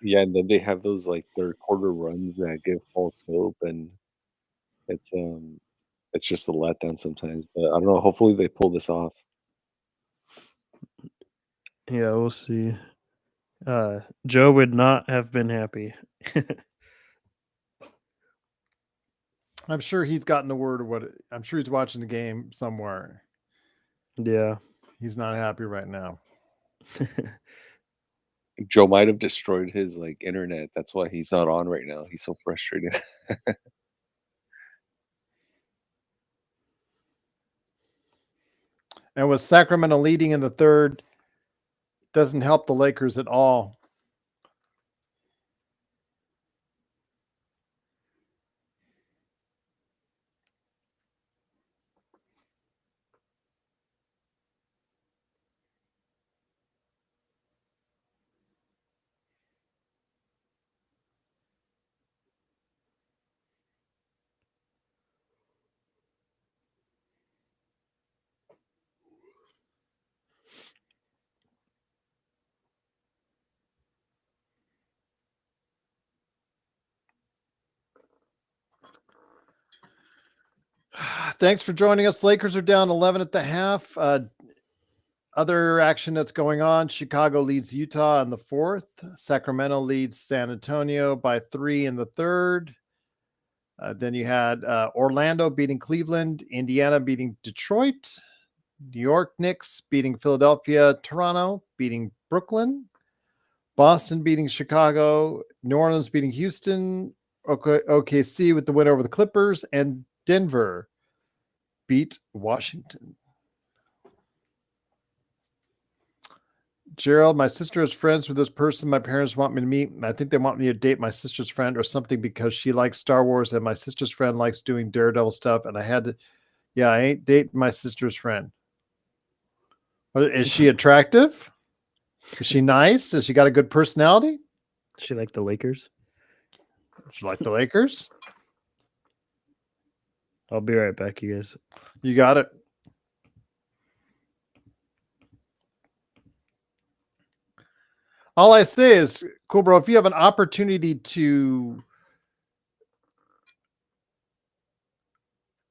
Yeah, and then they have those like third quarter runs that give false hope, and it's just a letdown sometimes. But I don't know. Hopefully they pull this off. Yeah, we'll see. Joe would not have been happy. I'm sure he's gotten the word of I'm sure he's watching the game somewhere. Yeah. He's not happy right now. Joe might have destroyed his like internet. That's why he's not on right now. He's so frustrated. And with Sacramento leading in the third, doesn't help the Lakers at all. Thanks for joining us. Lakers are down 11 at the half. Other action that's going on: Chicago leads Utah in the fourth. Sacramento leads San Antonio by 3 in the third. Then you had Orlando beating Cleveland, Indiana beating Detroit, New York Knicks beating Philadelphia, Toronto beating Brooklyn, Boston beating Chicago, New Orleans beating Houston, OKC with the win over the Clippers, and Denver beat Washington. Gerald, my sister is friends with this person my parents want me to meet. I think they want me to date my sister's friend or something because she likes Star Wars and my sister's friend likes doing Daredevil stuff. And I had to, I ain't dating my sister's friend. Is she attractive? Is she nice? Has she got a good personality? She like the Lakers? She like the Lakers? I'll be right back, you guys. You got it. All I say is, cool, bro, if you have an opportunity to...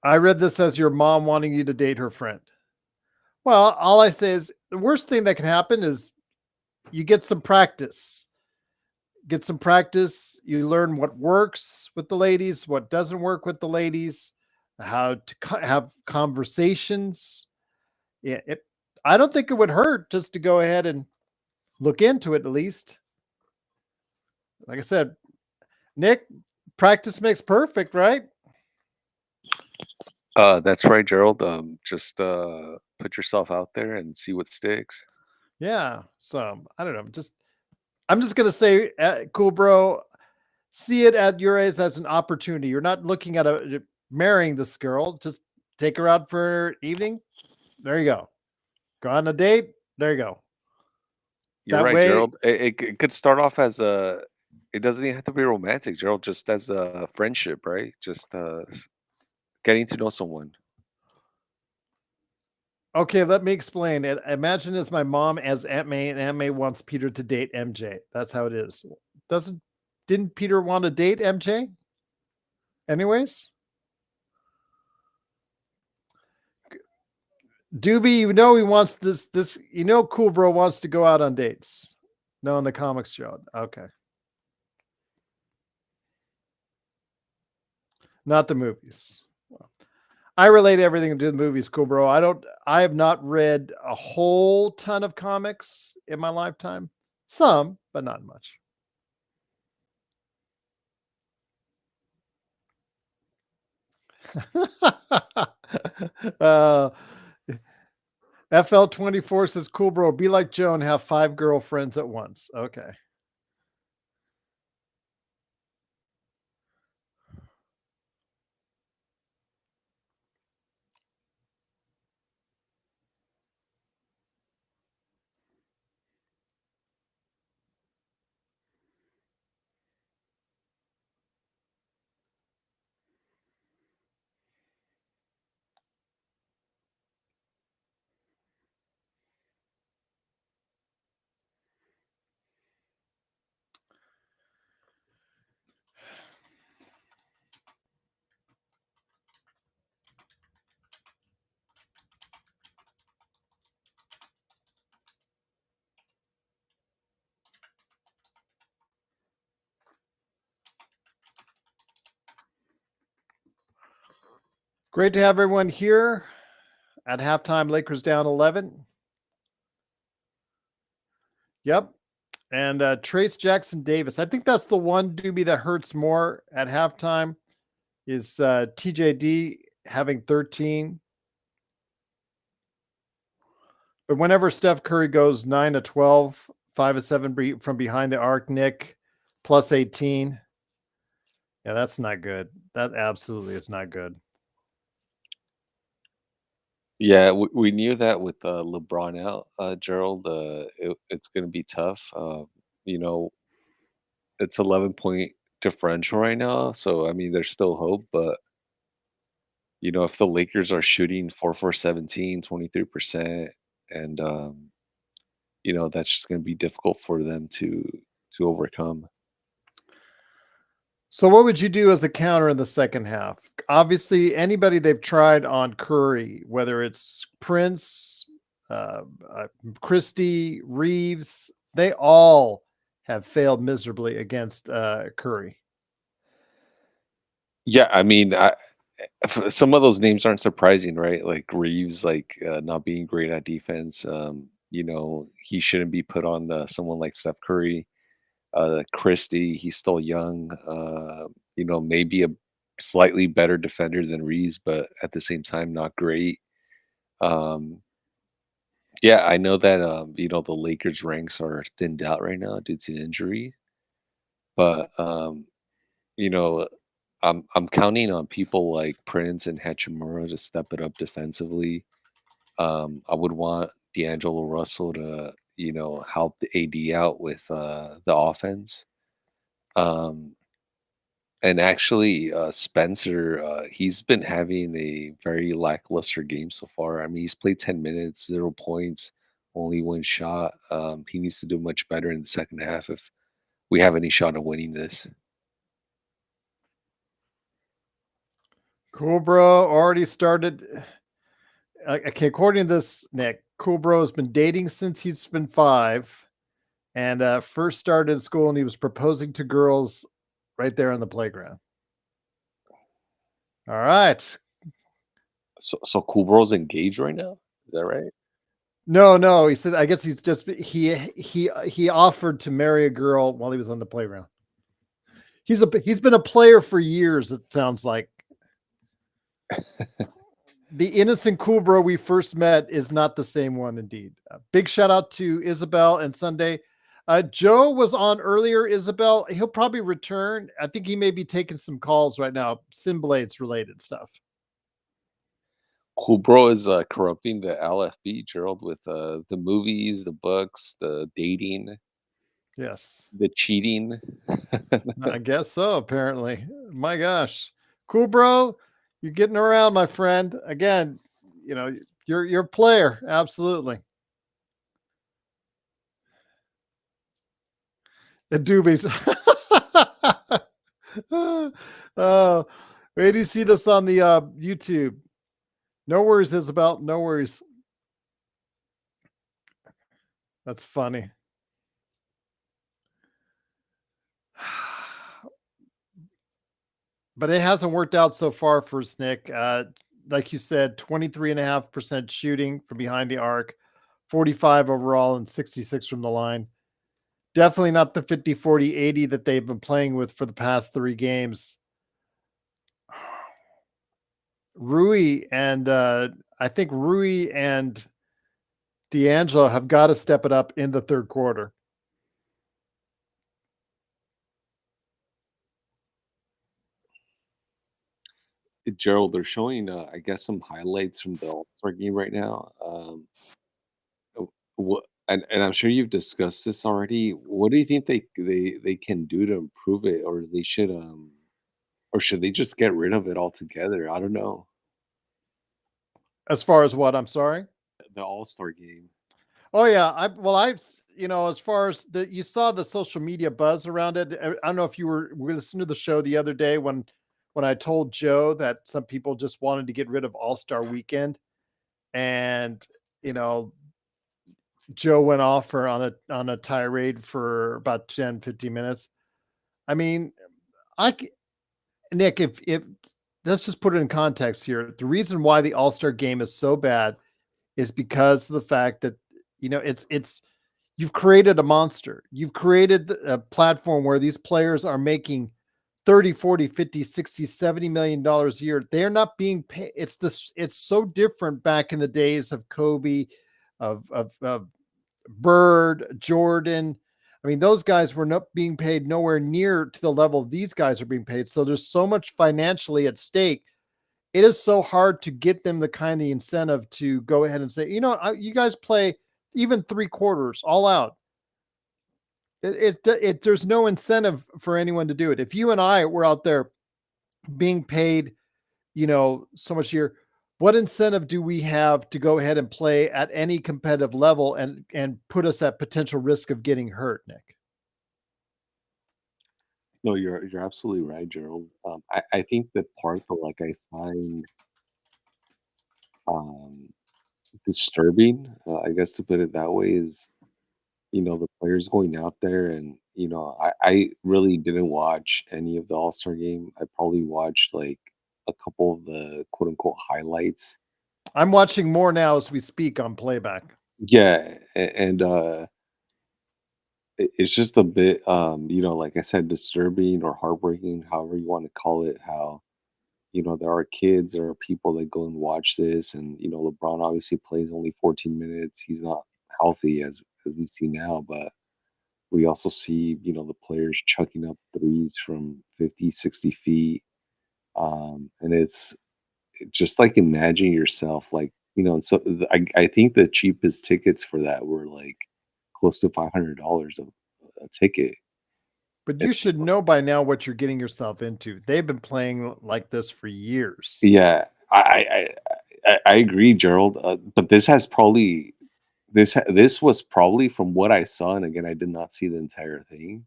I read this as your mom wanting you to date her friend. Well, all I say is the worst thing that can happen is you get some practice. Get some practice. You learn what works with the ladies, what doesn't work with the ladies, how to have conversations. Yeah, I don't think it would hurt just to go ahead and look into it at least. Like I said, Nick, practice makes perfect, right? That's right, Gerald. Just put yourself out there and see what sticks. Yeah. So I don't know. I'm just gonna say, cool, bro. See it at your age as an opportunity. You're not looking at marrying this girl. Just take her out for evening. There you go. Go on a date. There you go. You're right, Gerald. It could start off as it doesn't even have to be romantic, Gerald, just as a friendship, right? Just getting to know someone. Okay, let me explain it. Imagine it's my mom as Aunt May, and Aunt May wants Peter to date MJ. That's how it is. Didn't Peter want to date MJ? Anyways? Doobie, he wants this, cool bro wants to go out on dates. No, in the comics, Joe. Okay. Not the movies. I relate everything to the movies, cool bro. I have not read a whole ton of comics in my lifetime. Some, but not much. FL24 says, cool bro, be like Joan, have 5 girlfriends at once. Okay. Great to have everyone here. At halftime, Lakers down 11. Yep. And Trace Jackson Davis. I think that's the one doobie that hurts more at halftime is TJD having 13. But whenever Steph Curry goes 9 of 12, 5 of 7 from behind the arc, Nick plus 18. Yeah, that's not good. That absolutely is not good. Yeah, we knew that with LeBron out, Gerald. It's going to be tough. It's 11-point differential right now, so I mean, there's still hope. But if the Lakers are shooting 4-for-17, 23%, and that's just going to be difficult for them to overcome. So what would you do as a counter in the second half? Obviously, anybody they've tried on Curry, whether it's Prince, Christie, Reeves, they all have failed miserably against Curry. Yeah, I mean, some of those names aren't surprising, right? Like Reeves, not being great at defense. He shouldn't be put on someone like Steph Curry. Christie, he's still young. Maybe a slightly better defender than Reeves, but at the same time, not great. Um, yeah, I know that the Lakers ranks are thinned out right now due to injury, but you know, I'm counting on people like Prince and Hachimura to step it up defensively. I would want D'Angelo Russell to, help the AD out with the offense. Um, and actually, Spencer, he's been having a very lackluster game so far. I mean, he's played 10 minutes, 0 points, only one shot. He needs to do much better in the second half if we have any shot of winning this. Cool, bro. Already started. Okay, according to this, Nick, Cool Bro has been dating since he's been 5, and first started in school, and he was proposing to girls right there on the playground. All right. So Cool Bro's engaged right now? Is that right? No. He said, I guess he's just he offered to marry a girl while he was on the playground. He's been a player for years. It sounds like. The innocent Cool Bro we first met is not the same one, indeed. Big shout out to Isabel and Sunday. Joe was on earlier. Isabel, he'll probably return. I think he may be taking some calls right now, Simblades related stuff. Cool Bro is corrupting the LFB, Gerald, with the movies, the books, the dating, Yes, the cheating. I guess so. Apparently, my gosh, Cool Bro, you're getting around, my friend. Again, you're a player, absolutely. The doobies. Oh, wait do you see this on the YouTube? No worries, Isabel. No worries. That's funny. But it hasn't worked out so far for Snick. Like you said, 23.5% shooting from behind the arc, 45 overall, and 66 from the line. Definitely not the 50, 40, 80 that they've been playing with for the past 3 games. Rui and I think Rui and D'Angelo have got to step it up in the third quarter. Gerald, they're showing, I guess, some highlights from the All-Star game right now. And I'm sure you've discussed this already. What do you think they can do to improve it, or should they just get rid of it altogether? I don't know. As far as what? I'm sorry. The All-Star game. Oh yeah, as far as you saw the social media buzz around it. I don't know if you were listening to the show the other day when I told Joe that some people just wanted to get rid of All-Star Weekend, and Joe went off on a tirade for about 10, 15 minutes. I mean, Nick, if let's just put it in context here. The reason why the All-Star game is so bad is because of the fact that it's you've created a monster. You've created a platform where these players are making 30, 40, 50, 60, 70 million dollars a year. They're not being paid. It's so different back in the days of Kobe, of Bird, Jordan. I mean, those guys were not being paid nowhere near to the level these guys are being paid. So there's so much financially at stake. It is so hard to get them the kind of incentive to go ahead and say, you guys play even 3 quarters all out. There's no incentive for anyone to do it. If you and I were out there being paid, so much a year, what incentive do we have to go ahead and play at any competitive level and put us at potential risk of getting hurt, Nick? No, you're absolutely right, Gerald. I think the part that I find um, disturbing, I guess to put it that way, is the players going out there and I really didn't watch any of the All-Star game. I probably watched like a couple of the quote unquote highlights. I'm watching more now as we speak on playback. Yeah, and it's just a bit, like I said, disturbing or heartbreaking, however you want to call it. How there are kids, there are people that go and watch this, and LeBron obviously plays only 14 minutes. He's not healthy as we see now, but we also see the players chucking up threes from 50, 60 feet, and it's just like imagine yourself like so I think the cheapest tickets for that were like close to $500 a ticket. But you It's should know by now what you're getting yourself into. They've been playing like this for years. Yeah, I agree, Gerald. But this was probably from what I saw, and again, I did not see the entire thing.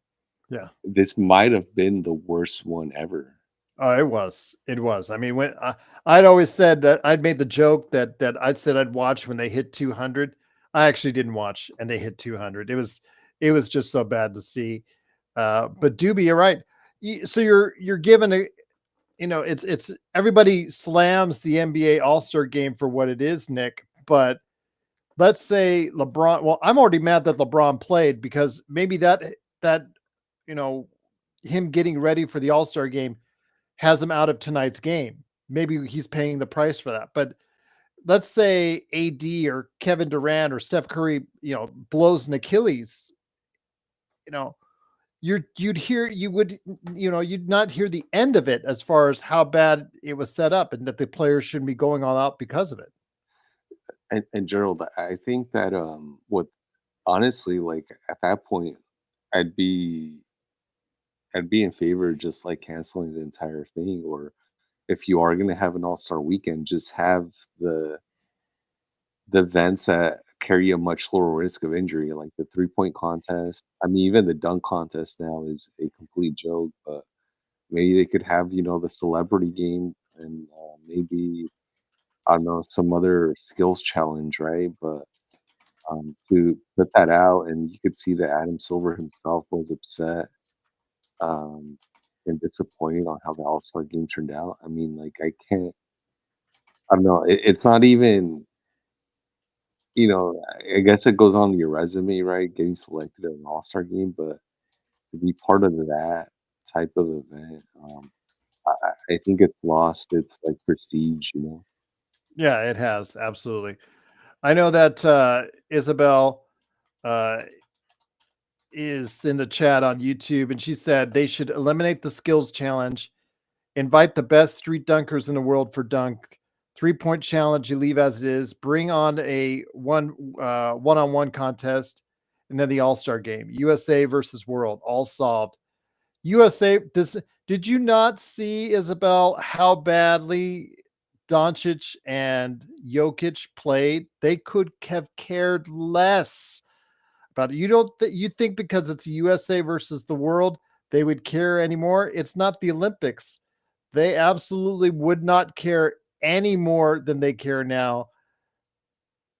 Yeah. This might have been the worst one ever. Oh, it was. It was. I mean, when I'd always said that I'd made the joke that I'd said I'd watch when they hit 200. I actually didn't watch, and they hit 200. It was just so bad to see. But Doobie, you're right. So you're given a it's everybody slams the NBA All-Star game for what it is, Nick. But let's say LeBron. Well, I'm already mad that LeBron played because maybe that you know him getting ready for the All-Star game has him out of tonight's game. Maybe he's paying the price for that. But let's say AD or Kevin Durant or Steph Curry, blows an Achilles, you know, you'd not hear the end of it as far as how bad it was set up and that the players shouldn't be going all out because of it. And Gerald, I think that what honestly, like at that point, I'd be I'd be in favor of just like canceling the entire thing, or if you are going to have an all-star weekend, just have the events that carry a much lower risk of injury, like the 3-point contest. I mean, even the dunk contest now is a complete joke, but maybe they could have, the celebrity game and maybe, I don't know, some other skills challenge, right? But to put that out, and you could see that Adam Silver himself was upset um, and disappointed on how the All Star game turned out. I mean, like, I don't know, it's not even, I guess it goes on your resume, right? Getting selected at an All Star game, but to be part of that type of event, I think it's lost its like prestige. Yeah, it has. Absolutely. I know that Isabel uh, is in the chat on YouTube, and she said they should eliminate the skills challenge, invite the best street dunkers in the world for dunk, 3-point challenge, you leave as it is, bring on a one-on-one contest, and then the All-Star game, USA versus world, all solved. USA, did you not see, Isabel, how badly Doncic and Jokic played? They could have cared less about it. You think because it's USA versus the world, they would care anymore? It's not the Olympics. They absolutely would not care any more than they care now.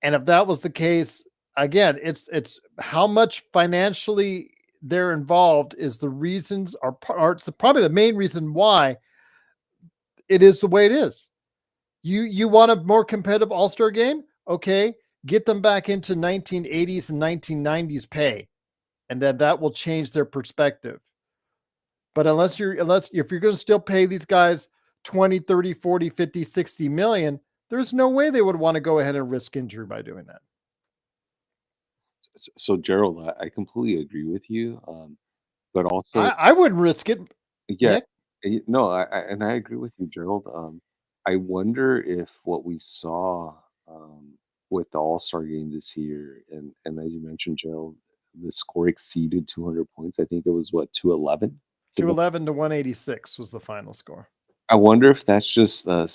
And if that was the case, again, it's how much financially they're involved is the reasons are it's probably the main reason why it is the way it is. You want a more competitive All-Star game? Okay, get them back into 1980s and 1990s pay, and then that will change their perspective. But unless if you're going to still pay these guys 20, 30, 40, 50, 60 million, there's no way they would want to go ahead and risk injury by doing that. So Gerald, I completely agree with you. But also, I wouldn't risk it, yeah, Nick. no, and I agree with you, Gerald. I wonder if what we saw with the All Star game this year, and as you mentioned, Gerald, the score exceeded 200 points. I think it was what 211 to go. 211 to 186 was the final score. I wonder if that's just a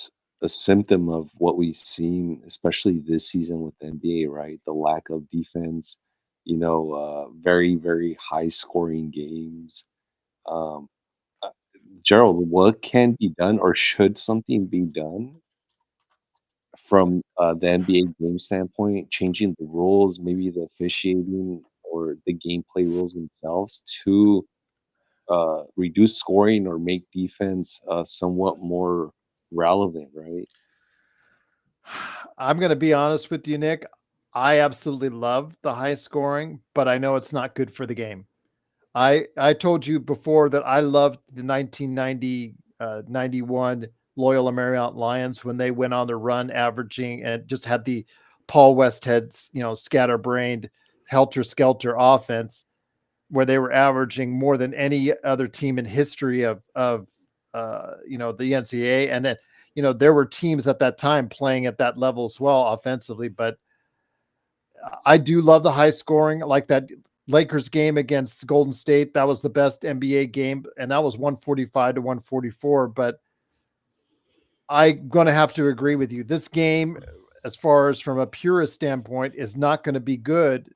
symptom of what we've seen, especially this season with the NBA, right? The lack of defense, very, very high scoring games. Um, uh, Gerald, what can be done or should something be done from the NBA game standpoint, changing the rules, maybe the officiating or the gameplay rules themselves to reduce scoring or make defense somewhat more relevant, right? I'm going to be honest with you, Nick. I absolutely love the high scoring, but I know it's not good for the game. I told you before that I loved the 1990 91 Loyola Marymount Lions when they went on the run, averaging and just had the Paul Westhead's scatterbrained helter skelter offense, where they were averaging more than any other team in history of the NCAA. And then there were teams at that time playing at that level as well offensively, but I do love the high scoring, like that Lakers game against Golden State. That was the best NBA game, and that was 145 to 144. But I'm going to have to agree with you. This game, as far as from a purist standpoint, is not going to be good,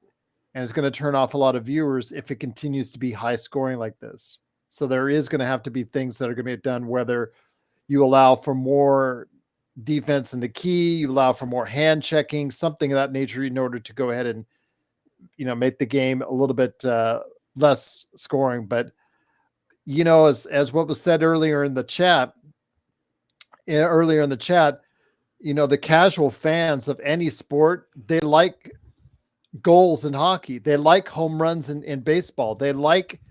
and it's going to turn off a lot of viewers if it continues to be high scoring like this. So there is going to have to be things that are going to be done, whether you allow for more defense in the key, you allow for more hand checking, something of that nature, in order to go ahead and make the game a little bit less scoring. But as what was said earlier in the chat, the casual fans of any sport, they like goals in hockey, they like home runs in baseball, they like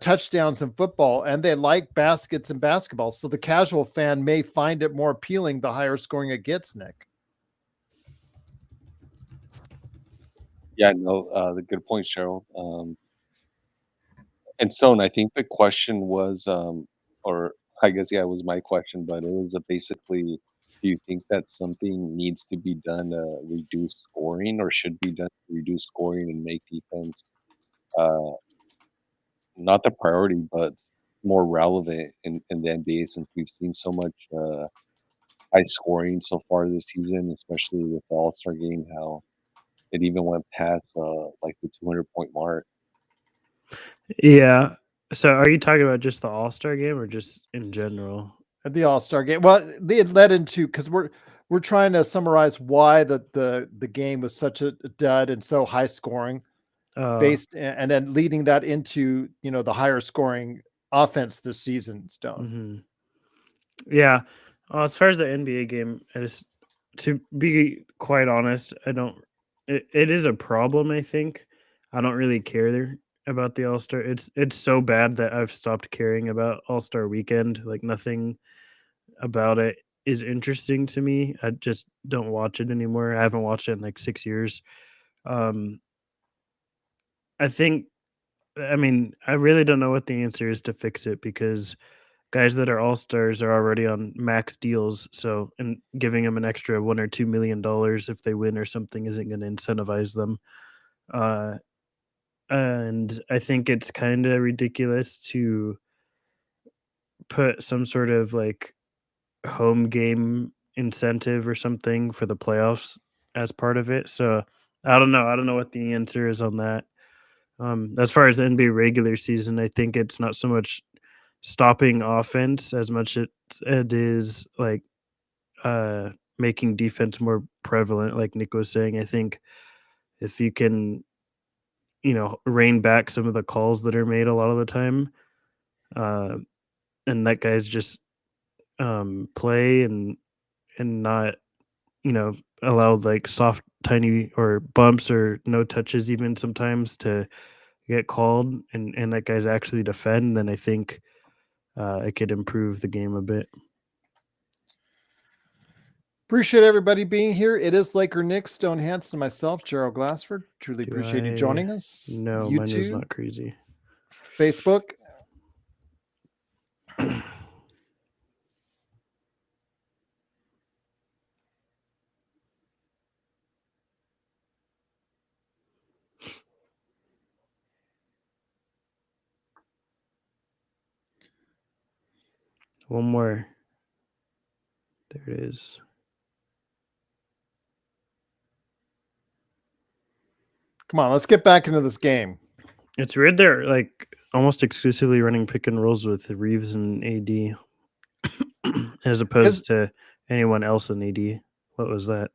touchdowns in football, and they like baskets in basketball. So the casual fan may find it more appealing the higher scoring it gets, Nick. Yeah, no, the good point, Cheryl. And so I think the question was, or I guess, yeah, it was my question, but it was basically, do you think that something needs to be done to reduce scoring, or should be done to reduce scoring and make defense uh, not the priority, but more relevant in the NBA, since we've seen so much high scoring so far this season, especially with the All-Star game, how it even went past like the 200-point mark. Yeah. So are you talking about just the All-Star game or just in general? The All-Star game. Well, it led into, because we're trying to summarize why the game was such a dud and so high scoring, based, and then leading that into the higher scoring offense this season. Stone. Mm-hmm. Yeah. As far as the NBA game, to be quite honest, I don't. It is a problem. I think I don't really care about the All-Star. It's so bad that I've stopped caring about All-Star Weekend. Like, nothing about it is interesting to me. I just don't watch it anymore. I haven't watched it in like 6 years. I mean, I really don't know what the answer is to fix it, because guys that are all-stars are already on max deals. So, and giving them an extra $1 or $2 million if they win or something isn't going to incentivize them. And I think it's kind of ridiculous to put some sort of like home game incentive or something for the playoffs as part of it. So I don't know. I don't know what the answer is on that. As far as the NBA regular season, I think it's not so much stopping offense as much as it is like making defense more prevalent, like Nick was saying. I think if you can, rein back some of the calls that are made a lot of the time, and let guys just play and not, allow like soft, tiny or bumps or no touches even sometimes to get called, and let guys actually defend, then I think it could improve the game a bit. Appreciate everybody being here. It is Laker Nick, Stone Hansen, myself, Gerald Glassford. Truly appreciate you joining us. No, mine is not crazy. Facebook. One more. There it is. Come on, let's get back into this game. It's weird they're like almost exclusively running pick and rolls with Reeves and AD as opposed to anyone else in AD. What was that?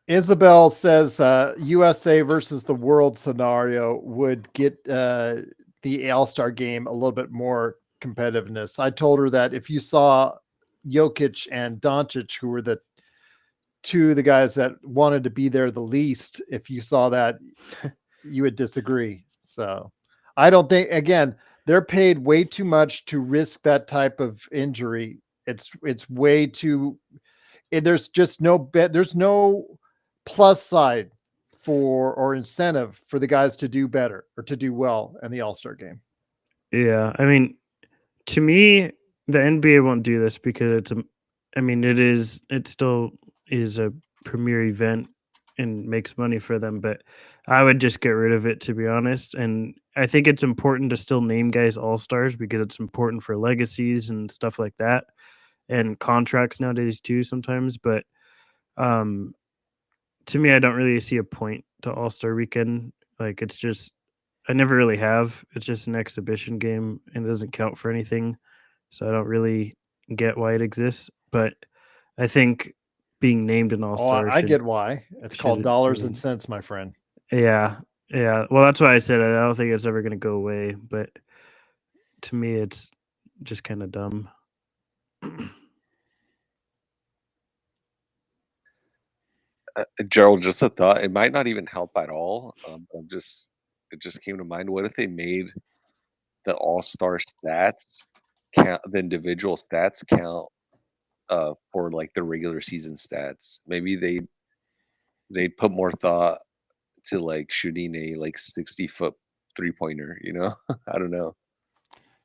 Isabel says USA versus the world scenario would get the All-Star game a little bit more competitiveness. I told her that if you saw Jokic and Doncic, who were the two of the guys that wanted to be there the least. If you saw that, you would disagree. So I don't think, again, they're paid way too much to risk that type of injury. It's way too, there's just there's no plus side for or incentive for the guys to do better or to do well in the All-Star game. Yeah, I mean, to me, the NBA won't do this because it still is a premier event and makes money for them, but I would just get rid of it, to be honest. And I think it's important to still name guys all-stars because it's important for legacies and stuff like that, and contracts nowadays too sometimes. But to me, I don't really see a point to All-Star Weekend. Like, it's just, I never really have. It's just an exhibition game and it doesn't count for anything. So I don't really get why it exists. But I think being named an all-star. I get why. It's called dollars and cents, my friend. Yeah. Yeah. Well, that's why I said I don't think it's ever going to go away. But to me, it's just kind of dumb. Gerald, just a thought. It might not even help at all. It just came to mind. What if they made the all-star stats count, the individual stats count for like the regular season stats? Maybe they'd put more thought to like shooting a like 60-foot 3-pointer. You know, I don't know.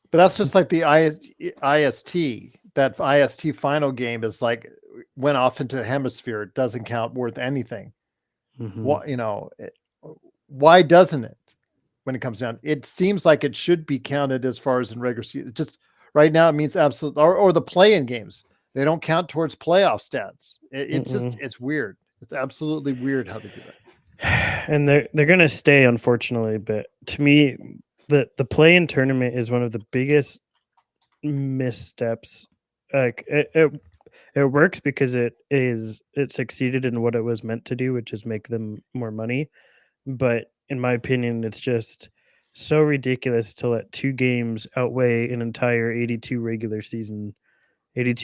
But that's just like the IST. That IST final game is like went off into the hemisphere. It doesn't count worth anything. Mm-hmm. Why doesn't it? When it comes down, it seems like it should be counted as far as in regular season. Just right now, it means absolute or the play-in games. They don't count towards playoff stats. It's weird. It's absolutely weird how they do that. And they're gonna stay, unfortunately. But to me, the play-in tournament is one of the biggest missteps. Like it works because it succeeded in what it was meant to do, which is make them more money. But in my opinion, it's just so ridiculous to let 2 games outweigh an entire 82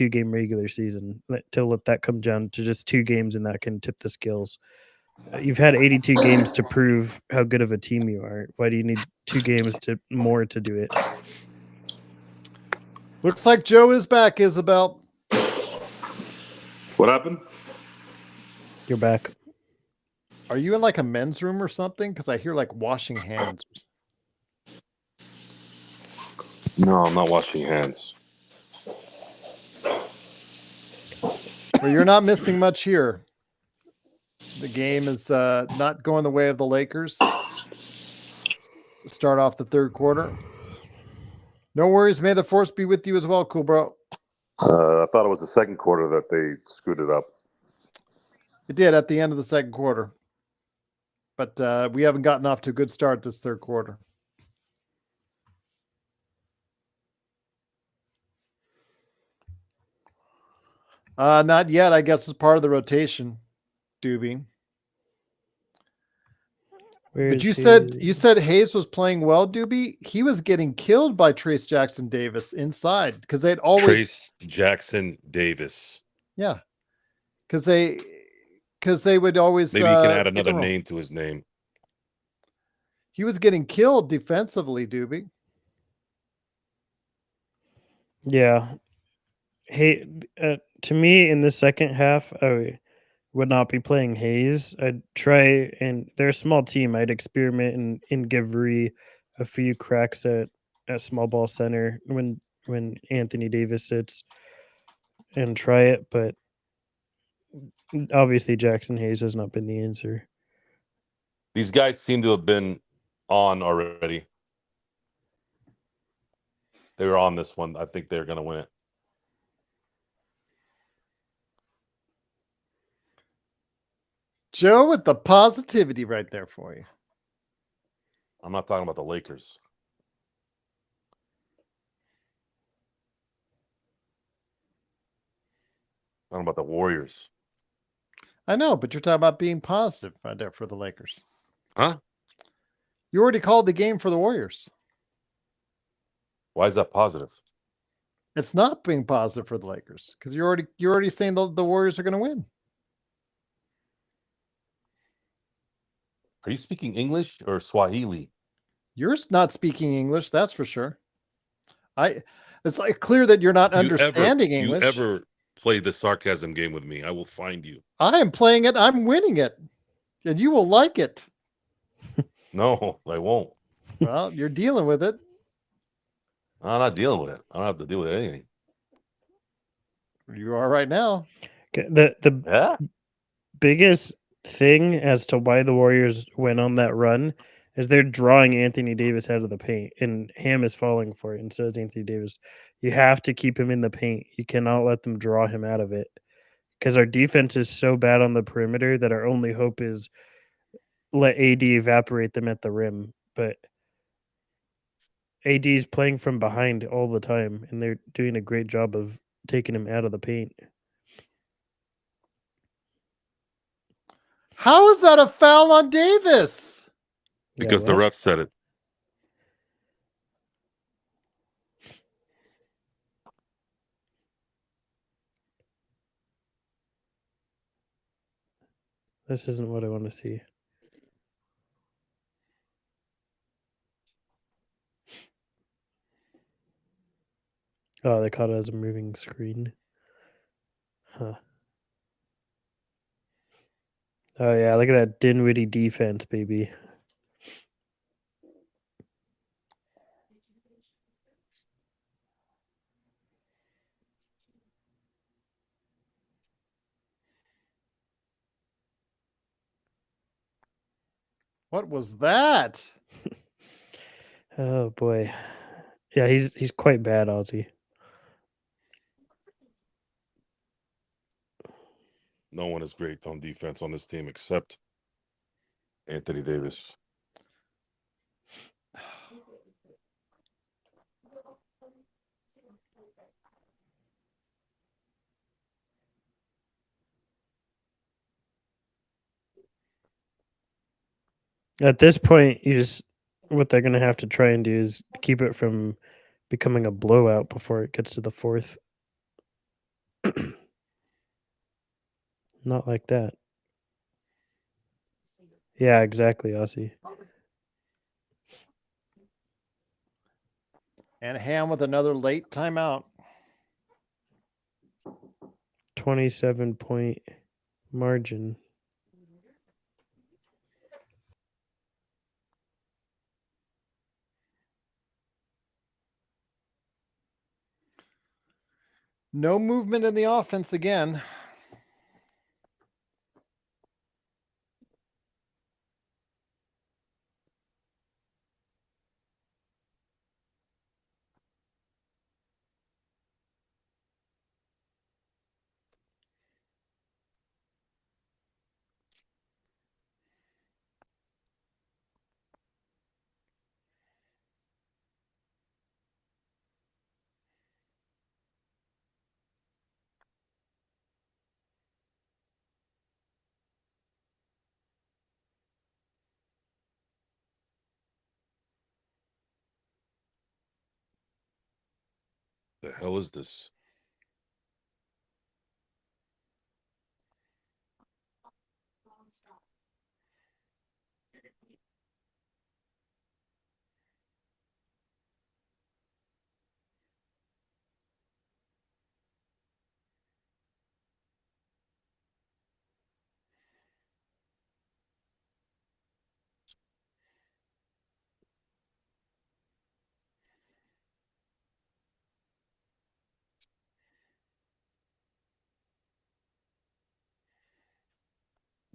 game regular season, to let that come down to just 2 games, and that can tip the scales. You've had 82 games to prove how good of a team you are. Why do you need 2 games more to do it? Looks like Joe is back, Isabel. What happened? You're back. Are you in like a men's room or something? Because I hear like washing hands. No, I'm not washing hands. Well, you're not missing much here. The game is not going the way of the Lakers. Start off the third quarter. No worries. May the force be with you as well, cool bro. I thought it was the second quarter that they screwed it up. It did at the end of the second quarter. But we haven't gotten off to a good start this third quarter. Not yet. I guess it's part of the rotation, Doobie. But you said Hayes was playing well, Doobie. He was getting killed by Trace Jackson Davis inside because they'd always Trace Jackson Davis. Yeah, because they would always maybe he can add another name to his name. He was getting killed defensively, Doobie. Yeah. Hey, to me, in the second half, I would not be playing Hayes. I'd try, and they're a small team. I'd experiment and give Ree a few cracks at small ball center when Anthony Davis sits and try it. But obviously, Jackson Hayes has not been the answer. These guys seem to have been on already. They were on this one. I think they're going to win it. Joe with the positivity right there for you. I'm not talking about the Lakers. I'm talking about the Warriors. I know, but you're talking about being positive right there for the Lakers. Huh? You already called the game for the Warriors. Why is that positive? It's not being positive for the Lakers because you're already saying the Warriors are going to win. Are you speaking English or Swahili? You're not speaking English, that's for sure. It's like clear that you're not understanding English. You ever play the sarcasm game with me? I will find you. I am playing it. I'm winning it, and you will like it. No, I won't. Well, you're dealing with it. I'm not dealing with it. I don't have to deal with anything. You are right now. Okay, the Yeah. biggest thing as to why the Warriors went on that run is they're drawing Anthony Davis out of the paint, and Ham is falling for it, and so is Anthony Davis. You have to keep him in the paint. You cannot let them draw him out of it, because our defense is so bad on the perimeter that our only hope is let AD evaporate them at the rim. But AD is playing from behind all the time, and they're doing a great job of taking him out of the paint. How is that a foul on Davis? Because the what? ref said it. This isn't what I want to see. Oh, they caught it as a moving screen. Huh. Oh, yeah, look at that Dinwiddie defense, baby. What was that? Oh, boy. Yeah, he's quite bad, Ozzy. No one is great on defense on this team except Anthony Davis. At this point, what they're going to have to try and do is keep it from becoming a blowout before it gets to the fourth. Not like that. Yeah, exactly, Ozzy. And Ham with another late timeout. 27-point margin. No movement in the offense again. The hell is this?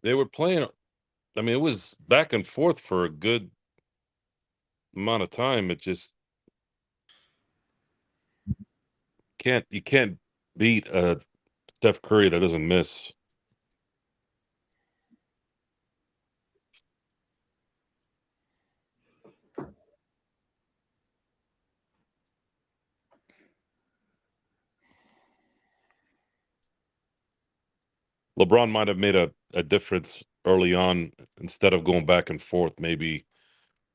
They were playing. I mean, it was back and forth for a good amount of time. It just you can't beat Steph Curry that doesn't miss. LeBron might have made a difference early on. Instead of going back and forth, maybe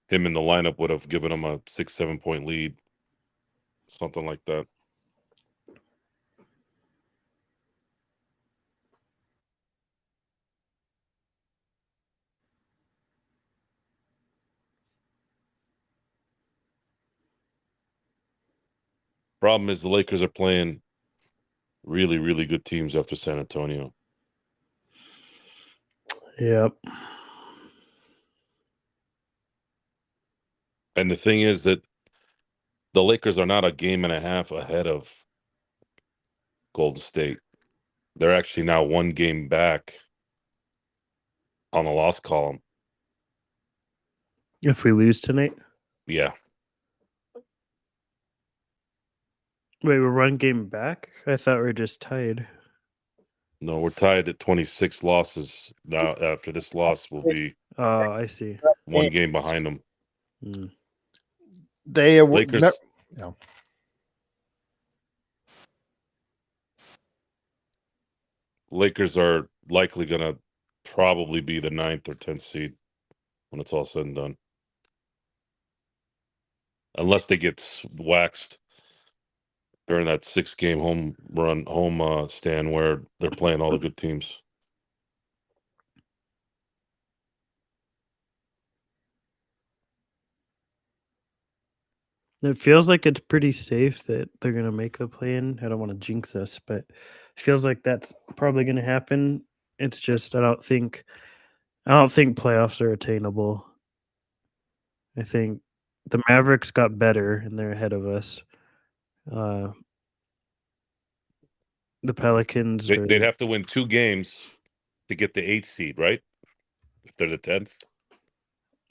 him in the lineup would have given him a 6-7 point lead, something like that. Problem is the Lakers are playing really, really good teams after San Antonio. Yep. And the thing is that the Lakers are not a game and a half ahead of Golden State. They're actually now 1 game back on the loss column. If we lose tonight, Yeah. wait, we're 1 game back. I thought we were just tied. No, we're tied at 26 losses. Now, after this loss, we'll be Oh, I see. 1 game behind them. Mm. They Lakers, yeah. Lakers are likely going to probably be the 9th or 10th seed when it's all said and done. Unless they get waxed during that 6-game home stand where they're playing all the good teams. It feels like it's pretty safe that they're gonna make the play-in. I don't want to jinx us, but it feels like that's probably gonna happen. It's just I don't think playoffs are attainable. I think the Mavericks got better and they're ahead of us. The Pelicans. They'd have to win 2 games to get the 8th seed, right? If they're the 10th.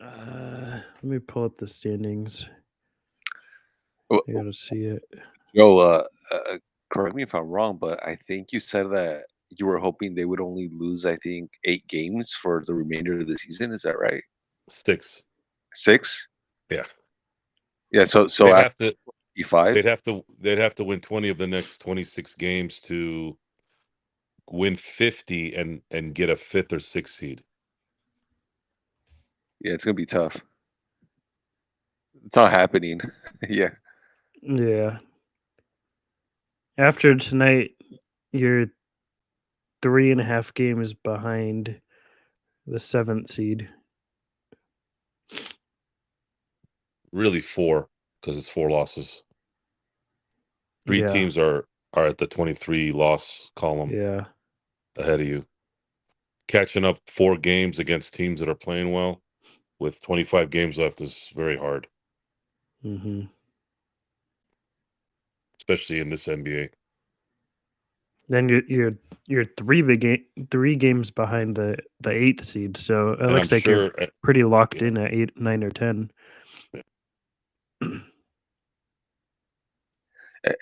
Let me pull up the standings. Well, I gotta see it. Joe, correct me if I'm wrong, but I think you said that you were hoping they would only lose, I think, 8 games for the remainder of the season. Is that right? 6. 6? Yeah. Yeah. So They'd have after to 5, they'd have to win 20 of the next 26 games to win 50 and get a 5th or 6th seed. yeah, it's gonna be tough. It's not happening. Yeah. Yeah. After tonight, you're 3.5 games behind the 7th seed. Really 4, because it's 4 losses. 3 Yeah. teams are at the 23 loss column Yeah. ahead of you. Catching up 4 games against teams that are playing well with 25 games left is very hard, Mm-hmm. especially in this NBA. Then you're 3 games behind the 8th seed, so it And looks I'm like you're sure pretty locked yeah. in at 8, 9, or 10.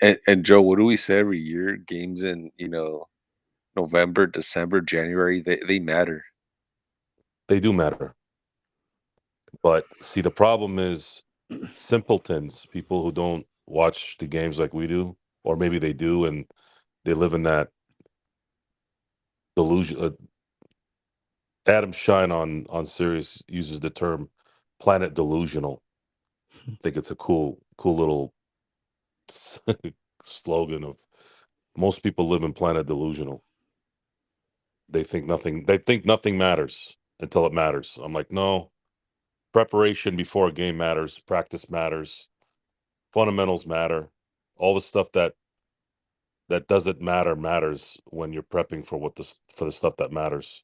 And Joe, what do we say every year? Games in November, December, January, they matter. They do matter. But see, the problem is simpletons, people who don't watch the games like we do, or maybe they do and they live in that delusion. Adam Shine on Sirius uses the term planet delusional. I think it's a cool little slogan of most people live in planet delusional. They think nothing matters until it matters. I'm like, no, preparation before a game matters, practice matters, fundamentals matter, all the stuff that doesn't matters when you're prepping for the stuff that matters.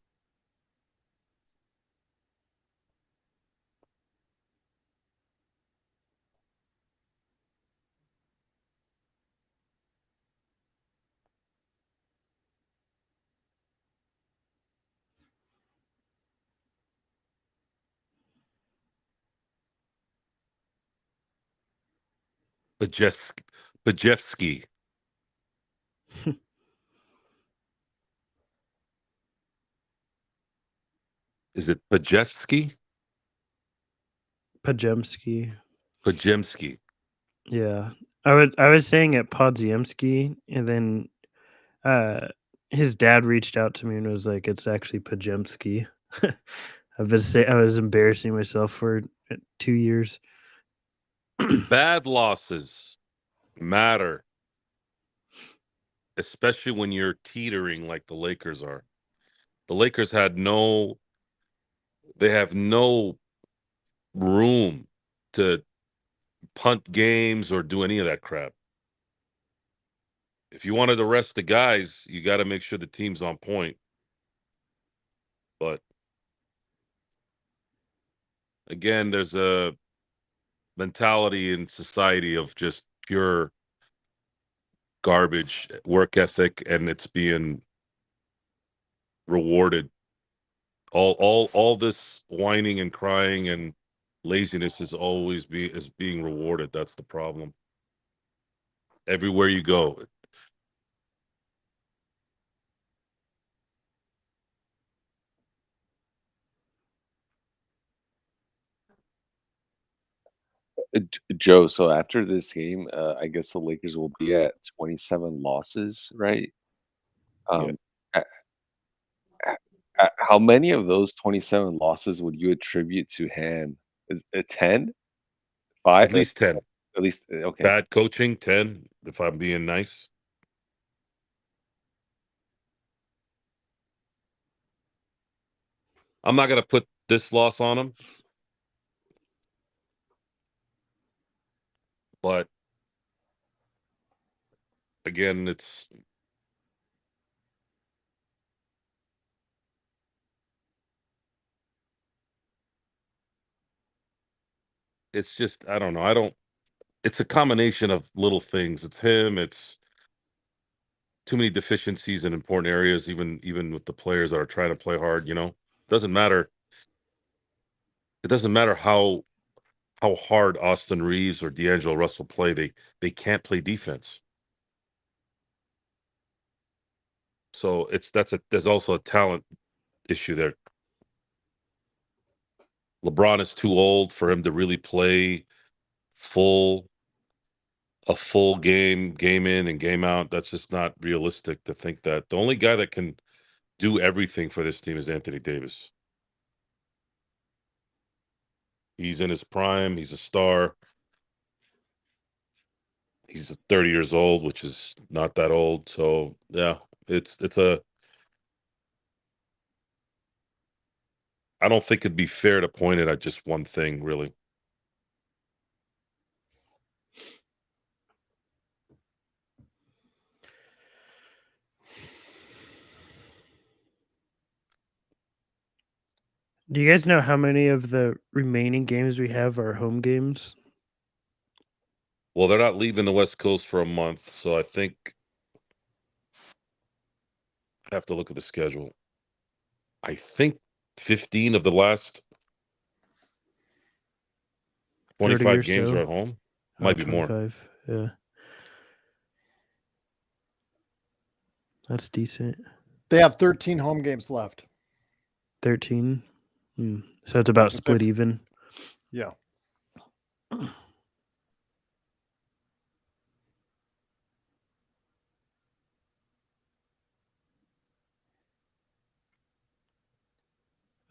Bajewski. Is it Bajewski? Pajemski. Pajemski. Yeah. I was saying it Podziemski, and then his dad reached out to me and was like, it's actually Pajemski. I was embarrassing myself for 2 years. Bad losses matter, especially when you're teetering like the Lakers are. The Lakers have no room to punt games or do any of that crap. If you wanted to rest the guys, you got to make sure the team's on point. But again, there's a mentality in society of just pure garbage work ethic, and it's being rewarded. All this whining and crying and laziness is always being rewarded. That's the problem. Everywhere you go. Joe, so after this game, I guess the Lakers will be at 27 losses, right? Yeah. A- how many of those 27 losses would you attribute to Han? Is it 10? 5? At least 10. At least, okay. Bad coaching, 10, if I'm being nice. I'm not going to put this loss on him. But again, it's just, I don't know. It's a combination of little things. It's him. It's too many deficiencies in important areas, even with the players that are trying to play hard, doesn't matter. It doesn't matter how hard Austin Reeves or D'Angelo Russell play. They can't play defense. So there's also a talent issue there. LeBron is too old for him to really play a full game in and game out. That's just not realistic to think that. The only guy that can do everything for this team is Anthony Davis. He's in his prime. He's a star. He's 30 years old, which is not that old. So yeah, I don't think it'd be fair to point it at just one thing, really. Do you guys know how many of the remaining games we have are home games? Well, they're not leaving the West Coast for a month, so I think I have to look at the schedule. I think 15 of the last 25 games so. are at home. Might be more. 25, yeah. That's decent. They have 13 home games left. 13. So it's about split that's- even. Yeah.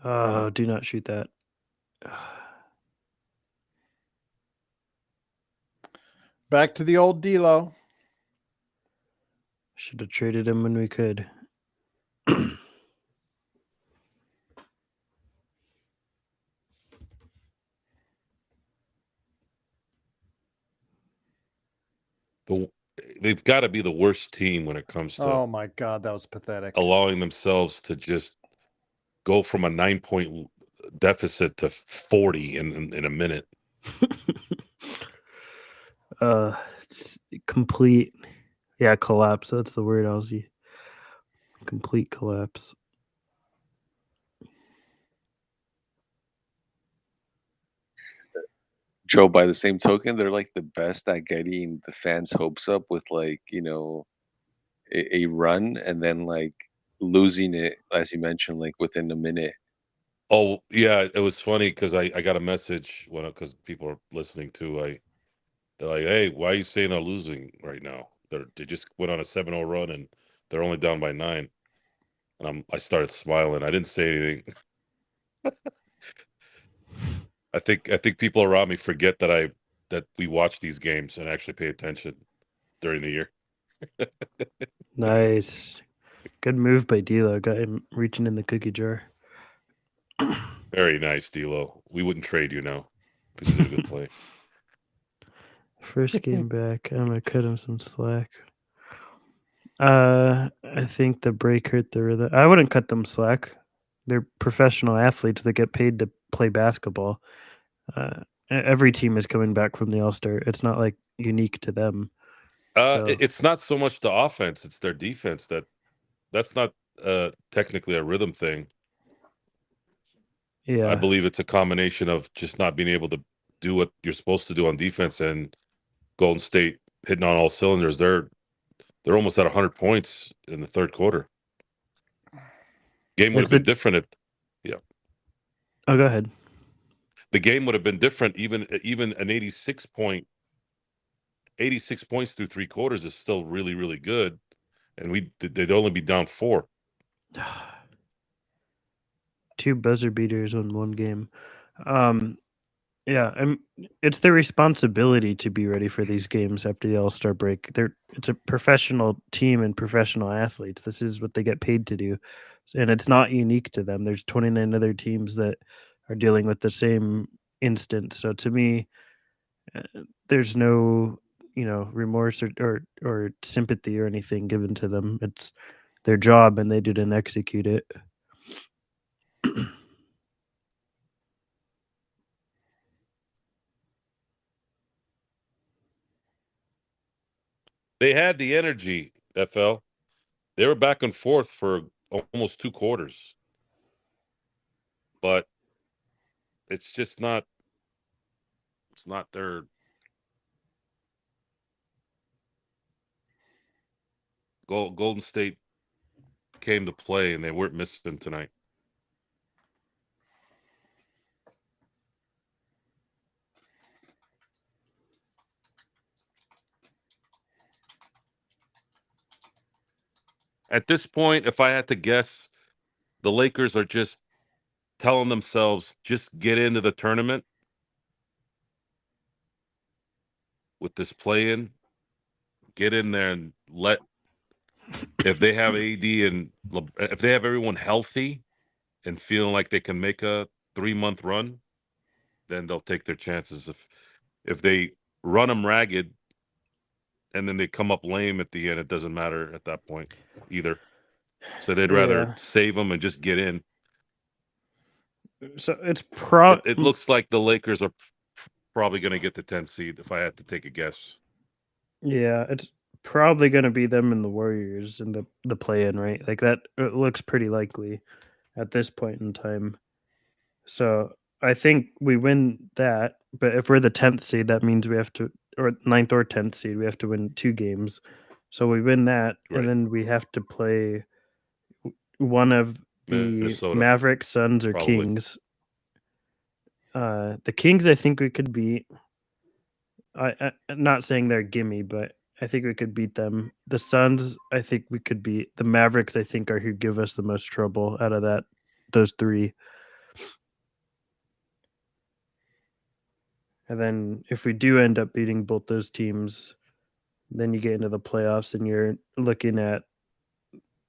Oh, do not shoot that. Back to the old D'Lo. Should have traded him when we could. They've got to be the worst team when it comes to Oh my God, that was pathetic. allowing themselves to just go from a 9-point deficit to 40 in a minute. Complete, collapse. That's the word, Ozzy. Complete collapse. Joe, by the same token, they're like the best at getting the fans' hopes up with like, a run and then like losing it, as you mentioned, like within a minute. Oh, yeah, it was funny because I got a message because people are listening to. They're like, "Hey, why are you saying they're losing right now? They just went on a 7-0 run and they're only down by 9." And I started smiling. I didn't say anything. I think people around me forget that we watch these games and actually pay attention during the year. Nice. Good move by D'Lo. Got him reaching in the cookie jar. Very nice, D'Lo. We wouldn't trade you now because you did a good play. First game back. I'm going to cut him some slack. I think the break hurt the rhythm. I wouldn't cut them slack. They're professional athletes that get paid to play basketball. Every team is coming back from the All-Star. It's not like unique to them. So It's not so much the offense; it's their defense. That's not technically a rhythm thing. I yeah, believe it's a combination of just not being able to do what you're supposed to do on defense, and Golden State hitting on all cylinders. They're almost at 100 points in the third quarter. Game would have been different at Oh, go ahead. the game would have been different. Even an 86 points through three quarters is still really, really good, and they'd only be down 4. 2 buzzer beaters on one game. Yeah, it's their responsibility to be ready for these games after the All-Star break. It's a professional team and professional athletes. This is what they get paid to do. And it's not unique to them. There's 29 other teams that are dealing with the same instance. So to me, there's no, remorse or sympathy or anything given to them. It's their job and they didn't execute it. They had the energy, FL. They were back and forth for almost 2 quarters. But it's just not their Golden State came to play, and they weren't missing tonight. At this point, if I had to guess, the Lakers are just telling themselves, just get into the tournament with this play-in. Get in there and if they have AD and if they have everyone healthy and feeling like they can make a 3-month run, then they'll take their chances. If they run them ragged and then they come up lame at the end, it doesn't matter at that point either. So they'd rather save them and just get in. So it's it looks like the Lakers are probably going to get the 10th seed if I had to take a guess. Yeah, it's probably going to be them and the Warriors in the play-in, right? Like that it looks pretty likely at this point in time. So I think we win that, but if we're the 10th seed, that means we have to, or 9th or 10th seed, we have to win 2 games. So we win that, Right. and then we have to play one of the Minnesota, Mavericks, Suns, or probably. Kings. The Kings, I think we could beat. I'm not saying they're gimme, but I think we could beat them. The Suns, I think we could beat. The Mavericks, I think, are who give us the most trouble out of those 3. And then if we do end up beating both those teams, then you get into the playoffs and you're looking at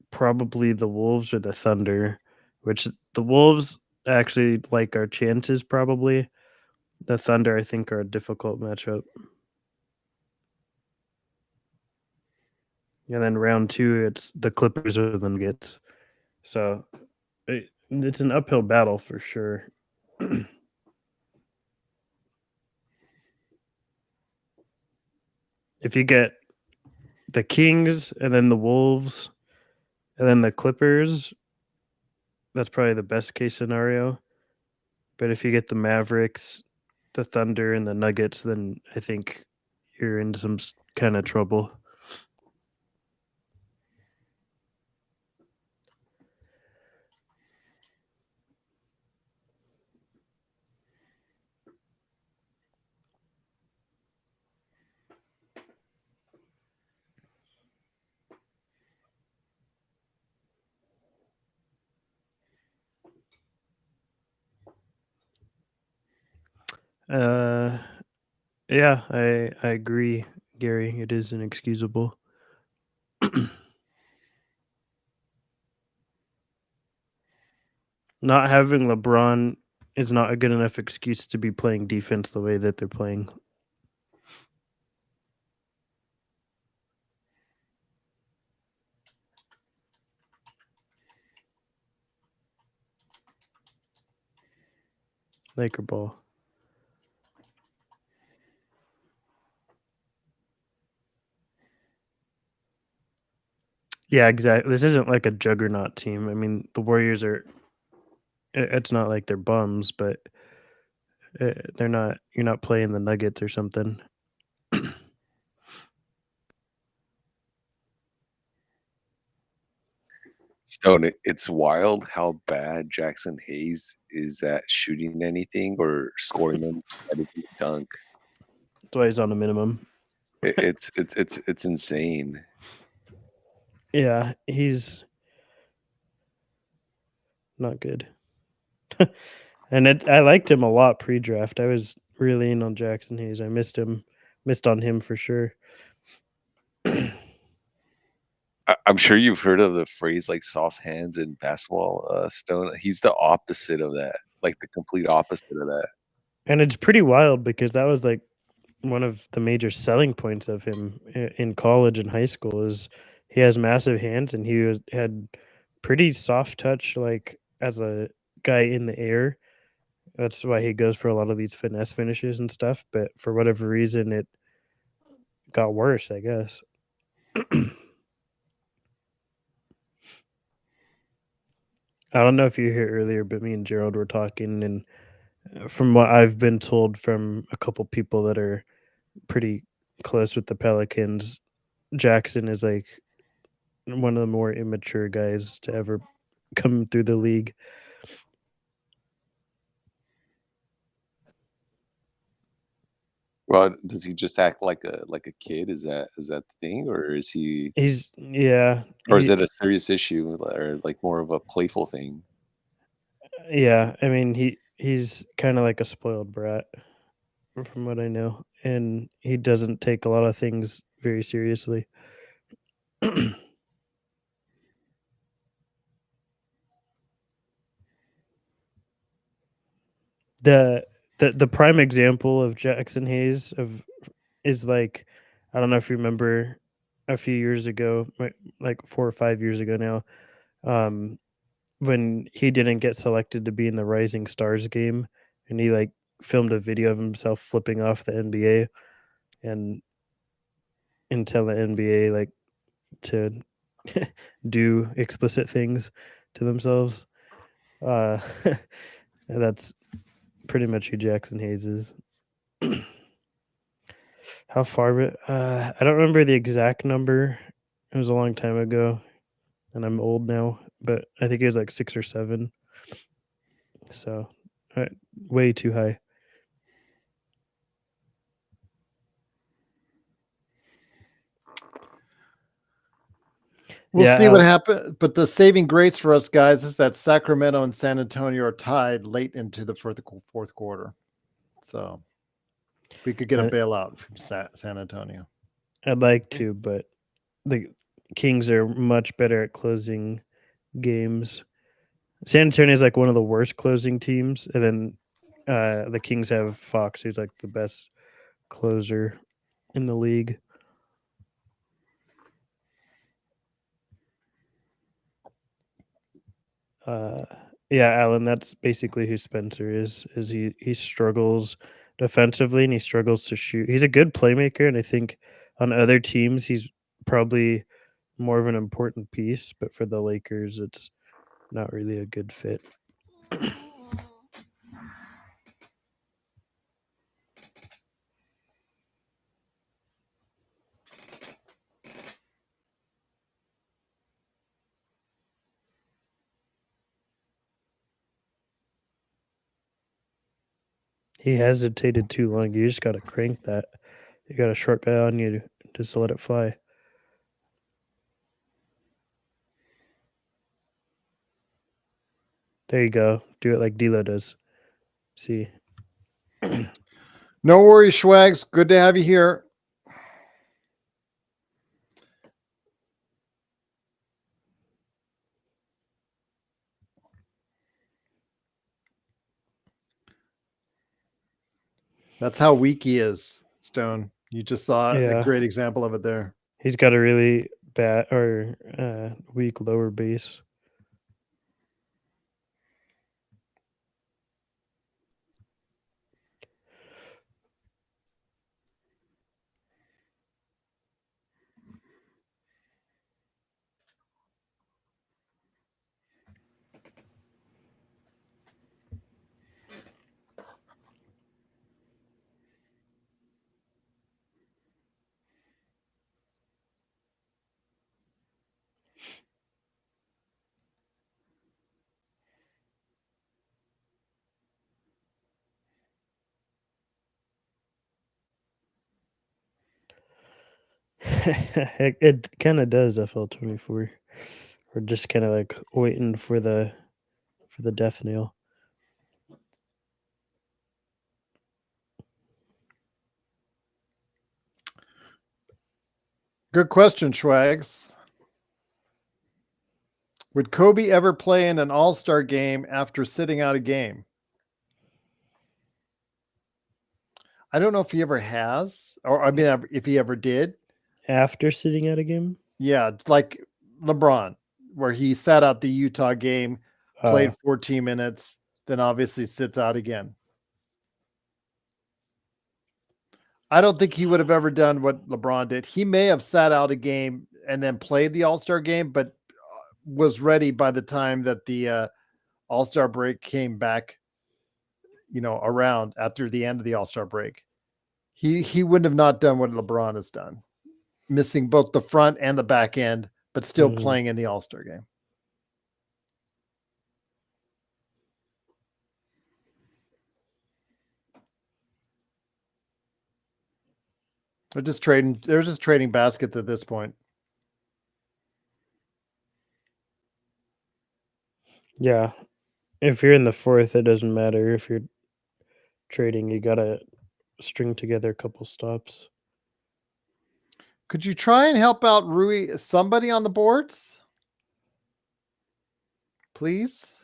probably the Wolves or the Thunder, which the Wolves actually like our chances probably. The Thunder, I think, are a difficult matchup. And then round 2, it's the Clippers or the Nuggets. So it's an uphill battle for sure. If you get the Kings and then the Wolves and then the Clippers, that's probably the best case scenario. But if you get the Mavericks, the Thunder, and the Nuggets, then I think you're in some kind of trouble. Yeah, I agree, Gary. It is inexcusable. Not having LeBron is not a good enough excuse to be playing defense the way that they're playing. Laker ball. Yeah, exactly. This isn't like a juggernaut team. I mean, the Warriors are. It's not like they're bums, but they're not. You're not playing the Nuggets or something. Stone, it's wild how bad Jackson Hayes is at shooting anything or scoring them at a dunk. That's why he's on a minimum. It's insane. Yeah, he's not good. And I liked him a lot pre-draft. I was really in on Jackson Hayes. I missed on him for sure. I'm sure you've heard of the phrase like soft hands in basketball, Stone. He's the opposite of that, like the complete opposite of that. And it's pretty wild because that was like one of the major selling points of him in college and high school is he has massive hands and had pretty soft touch, like as a guy in the air. That's why he goes for a lot of these finesse finishes and stuff. But for whatever reason, it got worse, I guess. I don't know if you were here earlier, but me and Gerald were talking, and from what I've been told from a couple people that are pretty close with the Pelicans, Jackson is like one of the more immature guys to ever come through the league. Well, does he just act like a kid? Is that the thing, or is he? He's yeah, Or is it a serious issue, or like more of a playful thing? yeah. I mean, he's kind of like a spoiled brat, from what I know, and he doesn't take a lot of things very seriously. The prime example of Jackson Hayes is like, I don't know if you remember a few years ago, like 4 or 5 years ago now, when he didn't get selected to be in the Rising Stars game, and he like filmed a video of himself flipping off the NBA and tell the NBA like to do explicit things to themselves. That's pretty much who Jackson Hayes is. How far? I don't remember the exact number. It was a long time ago, and I'm old now. But I think it was like 6 or 7. So, way too high. We'll Yeah, see what happens. But the saving grace for us guys is that Sacramento and San Antonio are tied late into the fourth quarter. So we could get a bailout from San Antonio. I'd like to, but the Kings are much better at closing games. San Antonio is like one of the worst closing teams, and then the Kings have Fox, who's like the best closer in the league. Yeah, Alan, that's basically who Spencer is he struggles defensively and he struggles to shoot. He's a good playmaker, and I think on other teams he's probably more of an important piece, but for the Lakers it's not really a good fit. He hesitated too long. You just got to crank that. You got a short guy on you, just let it fly. There you go. Do it like D'Lo does. See. No worries, Schwags. Good to have you here. That's how weak he is, Stone. You just saw a great example of it there. He's got a really bad or weak lower base. It kind of does. FL24. We're just kind of like waiting for the death nail. Good question, Schwags. Would Kobe ever play in an All-Star game after sitting out a game? I don't know if he ever has, or I mean, if he ever did. After sitting out a game? Yeah, it's like LeBron, where he sat out the Utah game, played 14 minutes, then obviously sits out again. I don't think he would have ever done what LeBron did. He may have sat out a game and then played the All-Star game, but was ready by the time that the All-Star break came back, around after the end of the All-Star break. He wouldn't have not done what LeBron has done, missing both the front and the back end, but still playing in the All-Star game. They're just trading baskets at this point. Yeah. If you're in the fourth, it doesn't matter. If you're trading, you gotta string together a couple stops. Could you try and help out Rui, somebody on the boards? Please?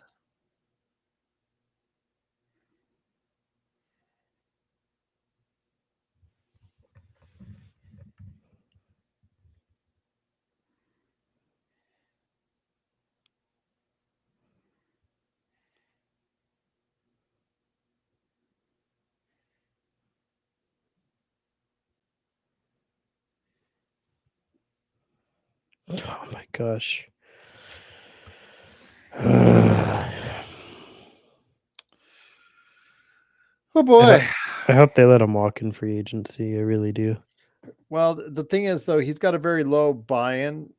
Oh my gosh. Oh boy. I hope they let him walk in free agency. I really do. Well, the thing is, though, he's got a very low buy-in.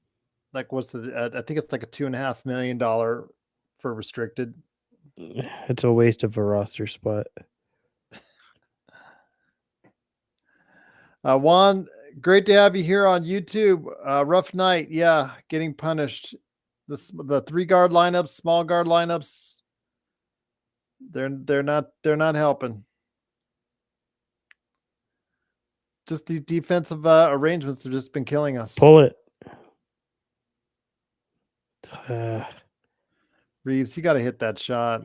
Like, what's I think it's like a $2.5 million for restricted. It's a waste of a roster spot. Juan, great to have you here on YouTube. Rough night, yeah, getting punished. The 3-guard lineups, small guard lineups, they're not helping. Just these defensive arrangements have just been killing us. Pull it. Reeves, you got to hit that shot.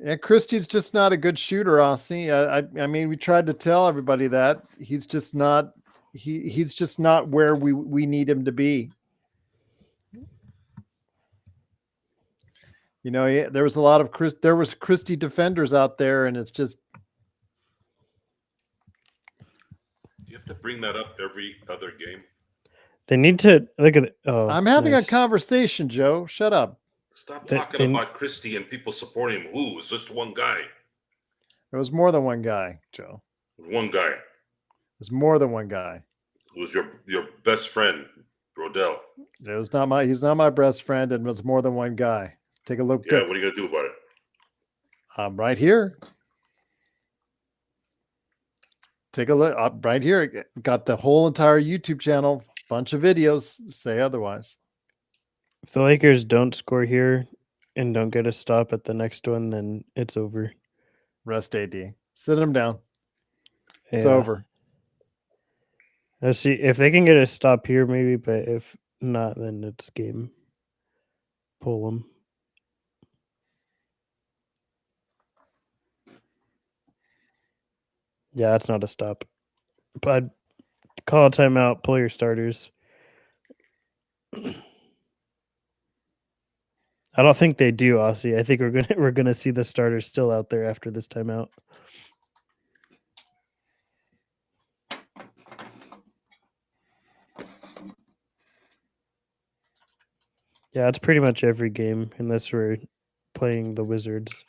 Yeah, Christie's just not a good shooter, Aussie. I mean, we tried to tell everybody that he's just not. He's just not where we need him to be. There was a lot of Christie defenders out there, and it's just. You have to bring that up every other game. They need to look at it. Oh, I'm having nice. a conversation, Joe. Shut up. Stop talking about Christie and people supporting him. Who is just one guy? There was more than one guy, Joe. One guy. There's more than one guy. It was your best friend, Rodell. He's not my best friend, and was more than one guy. Take a look. Yeah, what are you gonna do about it? I'm right here. Take a look. I'm right here. Got the whole entire YouTube channel, bunch of videos say otherwise. If the Lakers don't score here and don't get a stop at the next one, then it's over. Rest AD. Sit him down. It's Yeah. over. Let's see if they can get a stop here, maybe. But if not, then it's game. Pull them. Yeah, that's not a stop. But call a timeout. Pull your starters. I don't think they do, Aussie. I think we're gonna see the starters still out there after this timeout. Yeah, it's pretty much every game unless we're playing the Wizards.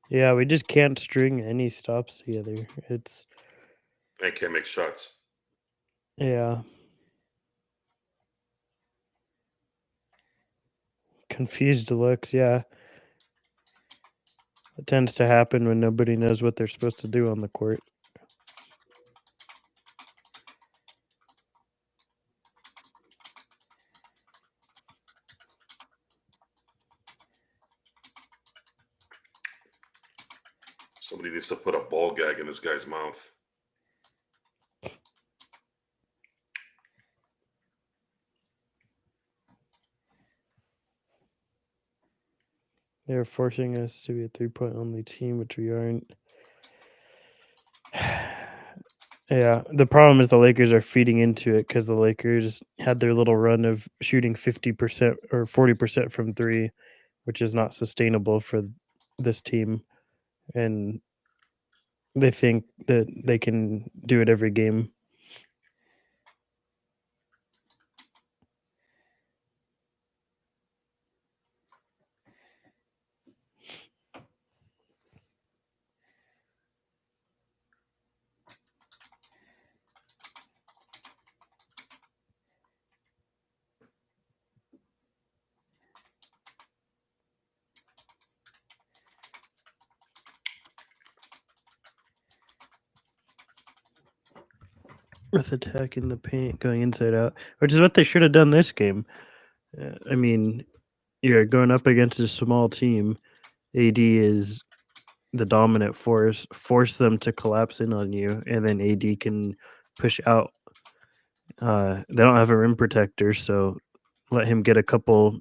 Yeah, we just can't string any stops together. It's And can't make shots. yeah. Confused looks, yeah. It tends to happen when nobody knows what they're supposed to do on the court. Somebody needs to put a ball gag in this guy's mouth. They're forcing us to be a 3-point only team, which we aren't. Yeah, the problem is the Lakers are feeding into it because the Lakers had their little run of shooting 50% or 40% from three, which is not sustainable for this team. And they think that they can do it every game. With attacking the paint, going inside out, which is what they should have done this game. I mean, you're going up against a small team. AD is the dominant force. Force them to collapse in on you, and then AD can push out. They don't have a rim protector, so let him get a couple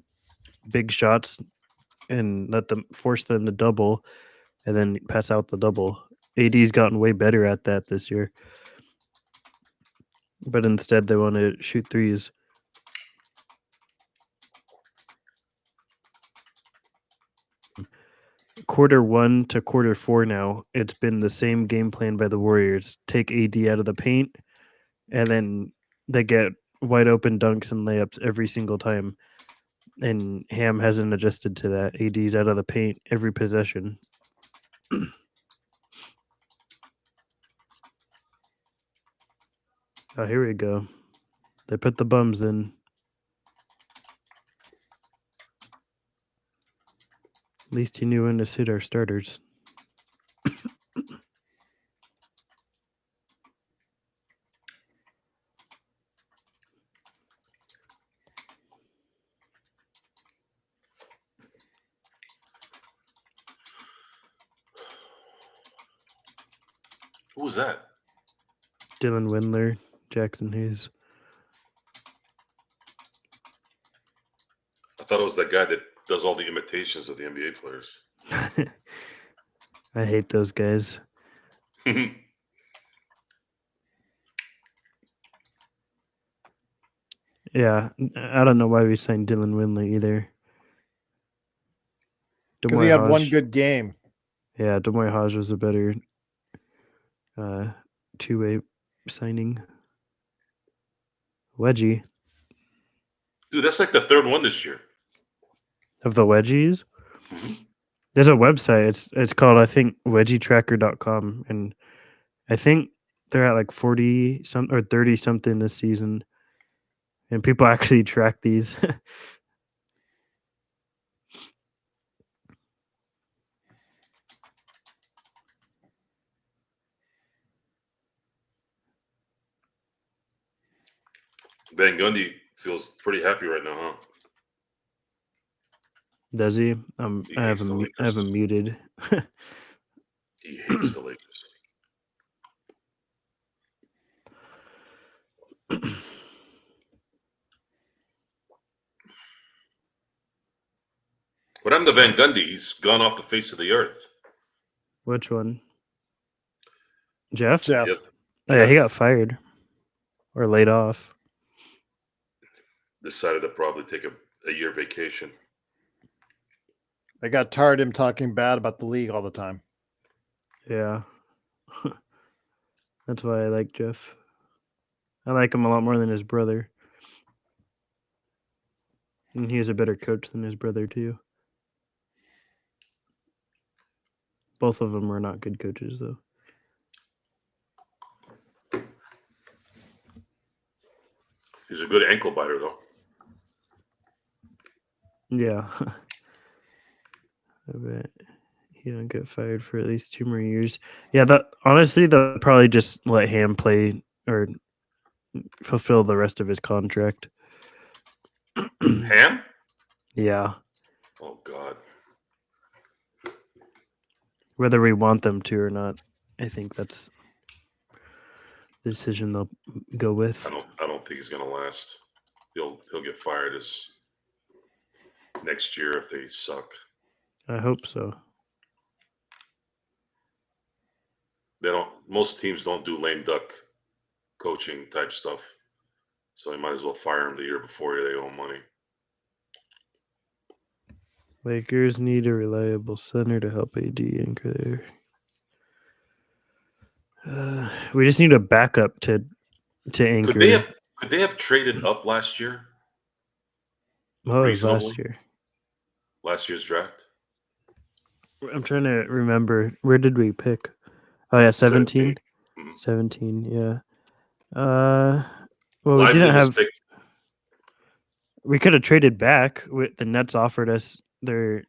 big shots and let them force them to double, and then pass out the double. AD's gotten way better at that this year. But instead, they want to shoot threes. Quarter 1 to quarter 4 now, it's been the same game plan by the Warriors. Take AD out of the paint, and then they get wide open dunks and layups every single time. And Ham hasn't adjusted to that. AD's out of the paint every possession. Oh, here we go. They put the bums in. At least he knew when to sit our starters. Who was that? Dylan Windler, Jackson Hayes. I thought it was that guy that does all the imitations of the NBA players. I hate those guys. Yeah, I don't know why we signed Dylan Windler either. Because he had one Haj- good game. Yeah, Demoy Haj was a better two-way signing. Wedgie. Dude, that's like the third one this year. Of the wedgies? Mhm. There's a website. It's called, I think, wedgietracker.com. And I think they're at like 40 some or 30 something this season. And people actually track these. Van Gundy feels pretty happy right now, huh? Does he? He I have hates the him Lakers. muted. He hates the Lakers. What happened to Van Gundy? He's gone off the face of the earth. Which one? Jeff? Jeff. Yep. Oh, yeah, he Jeff got fired or laid off. decided to probably take a year vacation. I got tired of him talking bad about the league all the time. Yeah. That's why I like Jeff. I like him a lot more than his brother. And he was a better coach than his brother, too. Both of them are not good coaches, though. He's a good ankle biter, though. Yeah. I bet he don't get fired for at least 2 more years. Yeah, that honestly, they'll probably just let Ham play or fulfill the rest of his contract. Ham? Yeah. Oh, God. Whether we want them to or not, I think that's the decision they'll go with. I don't think he's going to last. He'll get fired as next year if they suck. I hope so. They don't. Most teams don't do lame duck coaching type stuff, so they might as well fire him the year before they owe him money. Lakers need a reliable center to help AD anchor there. We just need a backup to anchor. Could they have traded up last year? What was last reasonably? year? Last year's draft? I'm trying to remember. Where did we pick? Oh yeah, 17. 17, yeah. Well, we Lively didn't was have. picked. We could have traded back. The Nets offered us their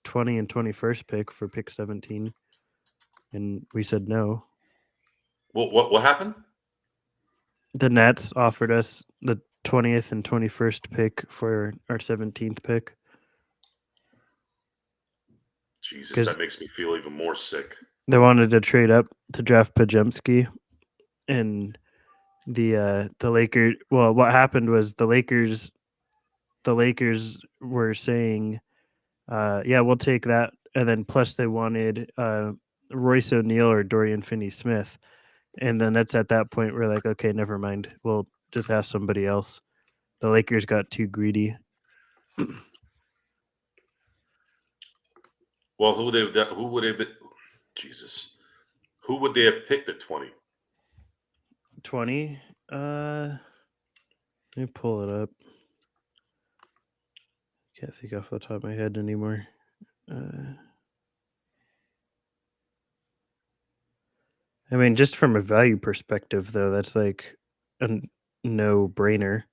20 and 21st pick for pick 17, and we said no. What happened? The Nets offered us the 20th and 21st pick for our 17th pick. Jesus, that makes me feel even more sick. They wanted to trade up to draft Pajemski, and the Lakers. Well, what happened was the Lakers were saying, "Yeah, we'll take that," and then plus they wanted Royce O'Neal or Dorian Finney-Smith, and then that's at that point we're like, okay, never mind. We'll just ask somebody else. The Lakers got too greedy. Well, who would they have? Jesus, who would they have picked at 20? 20. Let me pull it up. Can't think off the top of my head anymore. I mean, just from a value perspective, though, that's like a no-brainer.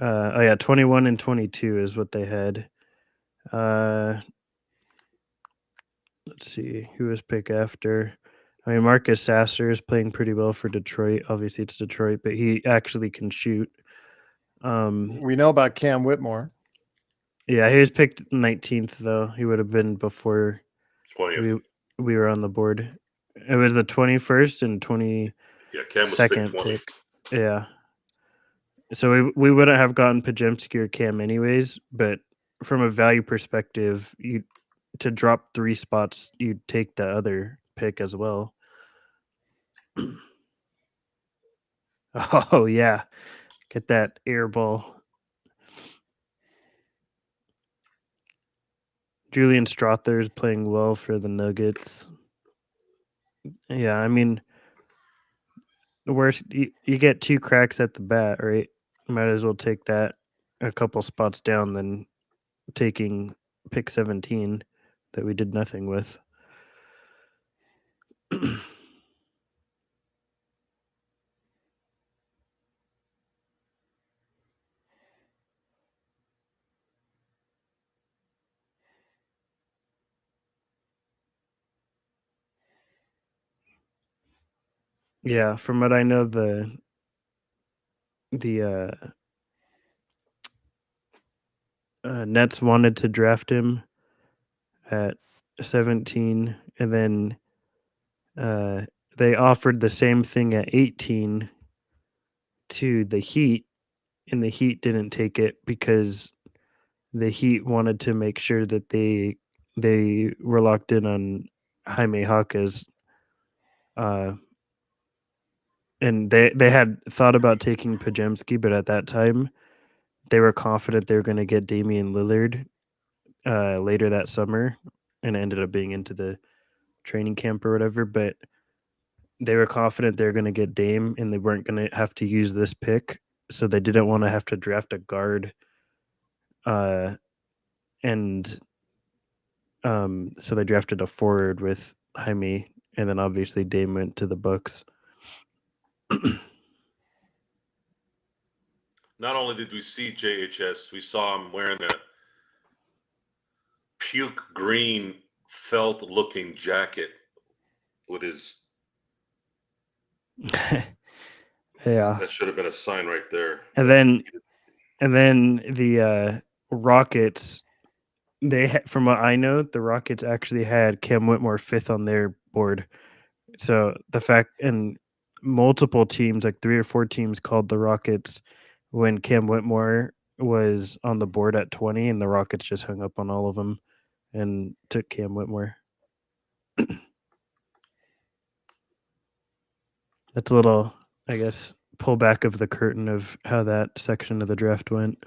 Oh yeah, 21 and 22 is what they had. Let's see who was picked after. I mean, Marcus Sasser is playing pretty well for Detroit. Obviously, it's Detroit, but he actually can shoot. We know about Cam Whitmore. Yeah, he was picked 19th, though. He would have been before 20th. we were on the board. It was the 21st and 22nd Cam was picked 20. pick. Yeah. So we wouldn't have gotten Pajemski or Cam anyways, but from a value perspective, to drop 3 spots, you'd take the other pick as well. Oh, yeah. Get that air ball. Julian Strother is playing well for the Nuggets. Yeah, I mean, the worst, you get 2 cracks at the bat, right? Might as well take that a couple spots down than taking pick 17 that we did nothing with. Yeah, from what I know, the Nets wanted to draft him at 17, and then they offered the same thing at 18 to the Heat, and the Heat didn't take it because the Heat wanted to make sure that they were locked in on Jaime Jaquez. And they had thought about taking Pajemski, but at that time, they were confident they were going to get Damian Lillard later that summer, and it ended up being into the training camp or whatever. But they were confident they were going to get Dame, and they weren't going to have to use this pick, so they didn't want to have to draft a guard. And So they drafted a forward with Jaime, and then obviously Dame went to the Bucks. Not only did we see JHS, we saw him wearing a puke green felt-looking jacket with his. Yeah. That should have been a sign right there. And then the Rockets, from what I know, the Rockets actually had Cam Whitmore 5th on their board. So the fact, and multiple teams, like 3 or 4 teams, called the Rockets when Cam Whitmore was on the board at 20, and the Rockets just hung up on all of them and took Cam Whitmore. That's a little, I guess, pull back of the curtain of how that section of the draft went.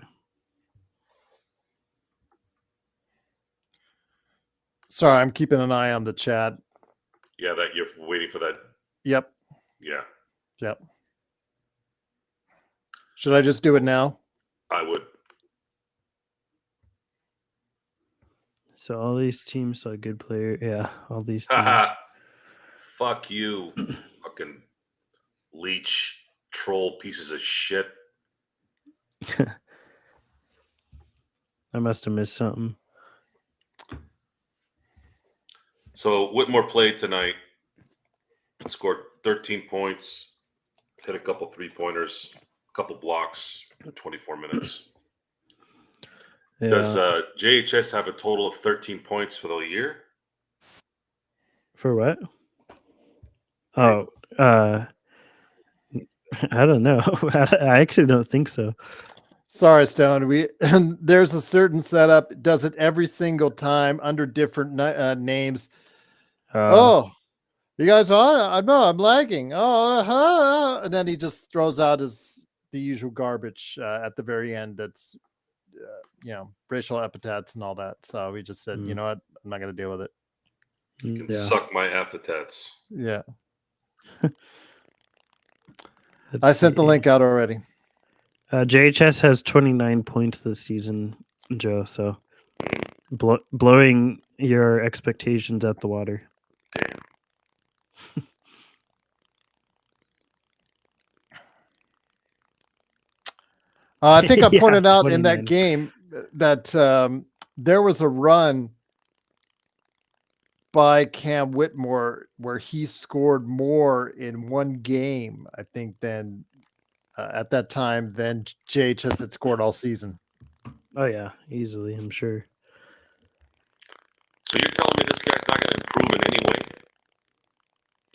Sorry, I'm keeping an eye on the chat. Yeah, that you're waiting for that. Yep. Yeah, Yep. Should I just do it now? I would. So all these teams saw a good player. Yeah, all these teams. Haha. Fuck you, fucking leech troll pieces of shit. I must have missed something. So Whitmore played tonight, scored 13 points, hit a couple 3-pointers, a couple blocks in 24 minutes. Yeah. Does JHS have a total of 13 points for the year? For what? Oh, I don't know. I actually don't think so. Sorry, Stone. There's a certain setup. It does it every single time under different names. You guys on? No, I'm lagging. And then he just throws out the usual garbage at the very end. That's racial epithets and all that. So we just said, you know what? I'm not going to deal with it. You can suck my epithets. Yeah. I sent the link out already. JHS has 29 points this season, Joe. So blowing your expectations out the water. Damn. I think I pointed out 29. in that game that there was a run by Cam Whitmore where he scored more in one game, I think, than at that time than JHS had scored all season. Oh yeah, easily, I'm sure. So you're telling me this guy's not going to improve in any way?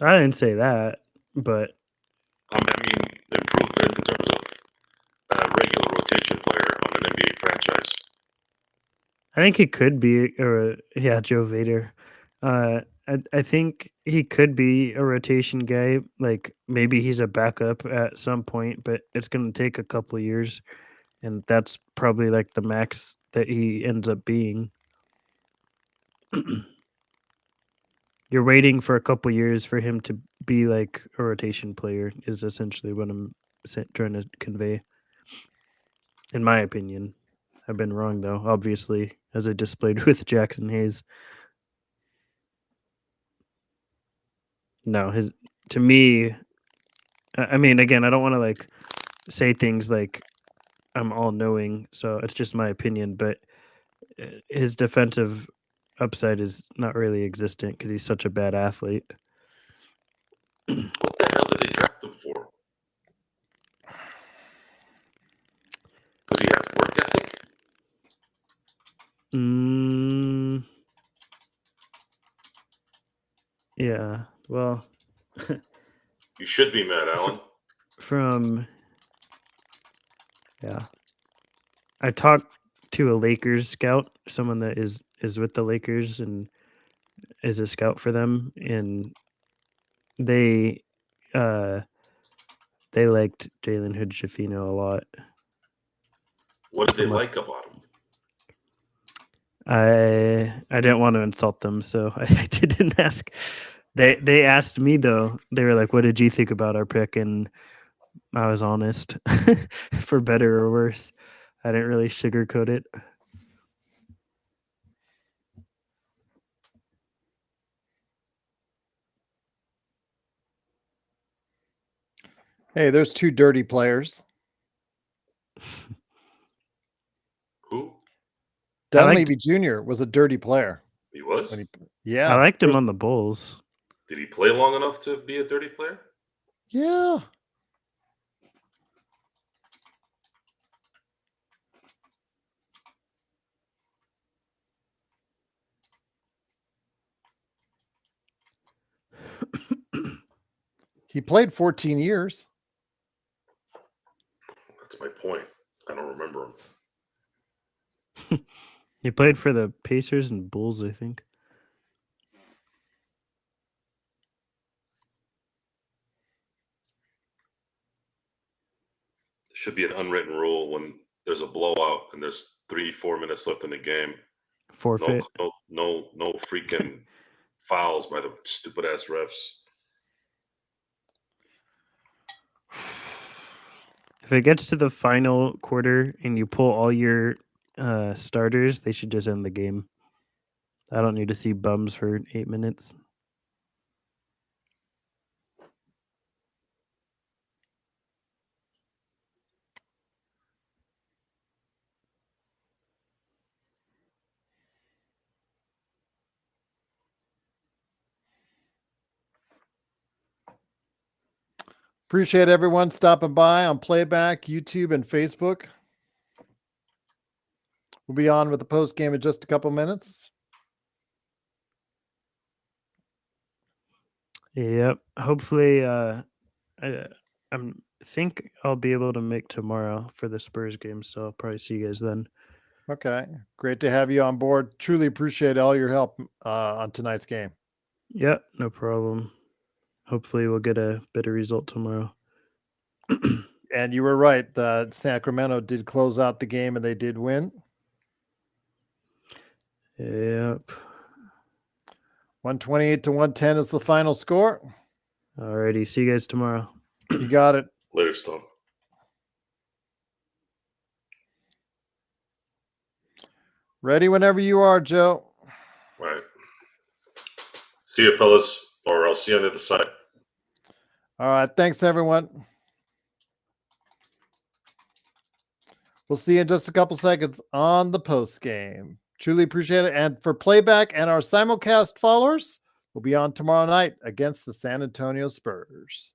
I didn't say that, but I mean, improve in terms of a regular rotation player on an NBA franchise. I think he could be, Joe Vader. I think he could be a rotation guy. Like maybe he's a backup at some point, but it's going to take a couple of years, and that's probably like the max that he ends up being. You're waiting for a couple years for him to be like a rotation player is essentially what I'm trying to convey. In my opinion, I've been wrong though, obviously, as I displayed with Jackson Hayes. No, to me, I mean, again, I don't want to like say things like I'm all knowing, so it's just my opinion, but his defensive upside is not really existent because he's such a bad athlete. What the hell did they draft him for? Because he has work ethic? Yeah, well. You should be mad, Alan. I talked to a Lakers scout, someone that is with the Lakers and is a scout for them, and they liked Jalen Hood-Schifino a lot. What did they like about him? I didn't want to insult them, so I didn't ask. They asked me though. They were like, "What did you think about our pick?" And I was honest, for better or worse. I didn't really sugarcoat it. Hey, there's two dirty players. Who? I liked- Dunleavy Jr. was a dirty player. He was? When yeah. I liked him on the Bulls. Did he play long enough to be a dirty player? Yeah. He played 14 years. That's my point. I don't remember him. He played for the Pacers and Bulls, I think. There should be an unwritten rule when there's a blowout and there's 3-4 minutes left in the game. Forfeit. No freaking fouls by the stupid ass refs. If it gets to the final quarter and you pull all your starters, they should just end the game. I don't need to see bums for 8 minutes. Appreciate everyone stopping by on Playback, YouTube, and Facebook. We'll be on with the post game in just a couple minutes. Yep. Hopefully, I think I'll be able to make tomorrow for the Spurs game, so I'll probably see you guys then. Okay. Great to have you on board. Truly appreciate all your help on tonight's game. Yep, no problem. Hopefully, we'll get a better result tomorrow. And you were right. Sacramento did close out the game and they did win. Yep. 128 to 110 is the final score. Alrighty. See you guys tomorrow. You got it. Later, Stone. Ready whenever you are, Joe. All right. See you, fellas, or I'll see you on the other side. All right. Thanks, everyone. We'll see you in just a couple seconds on the post game. Truly appreciate it. And for Playback and our simulcast followers, we'll be on tomorrow night against the San Antonio Spurs.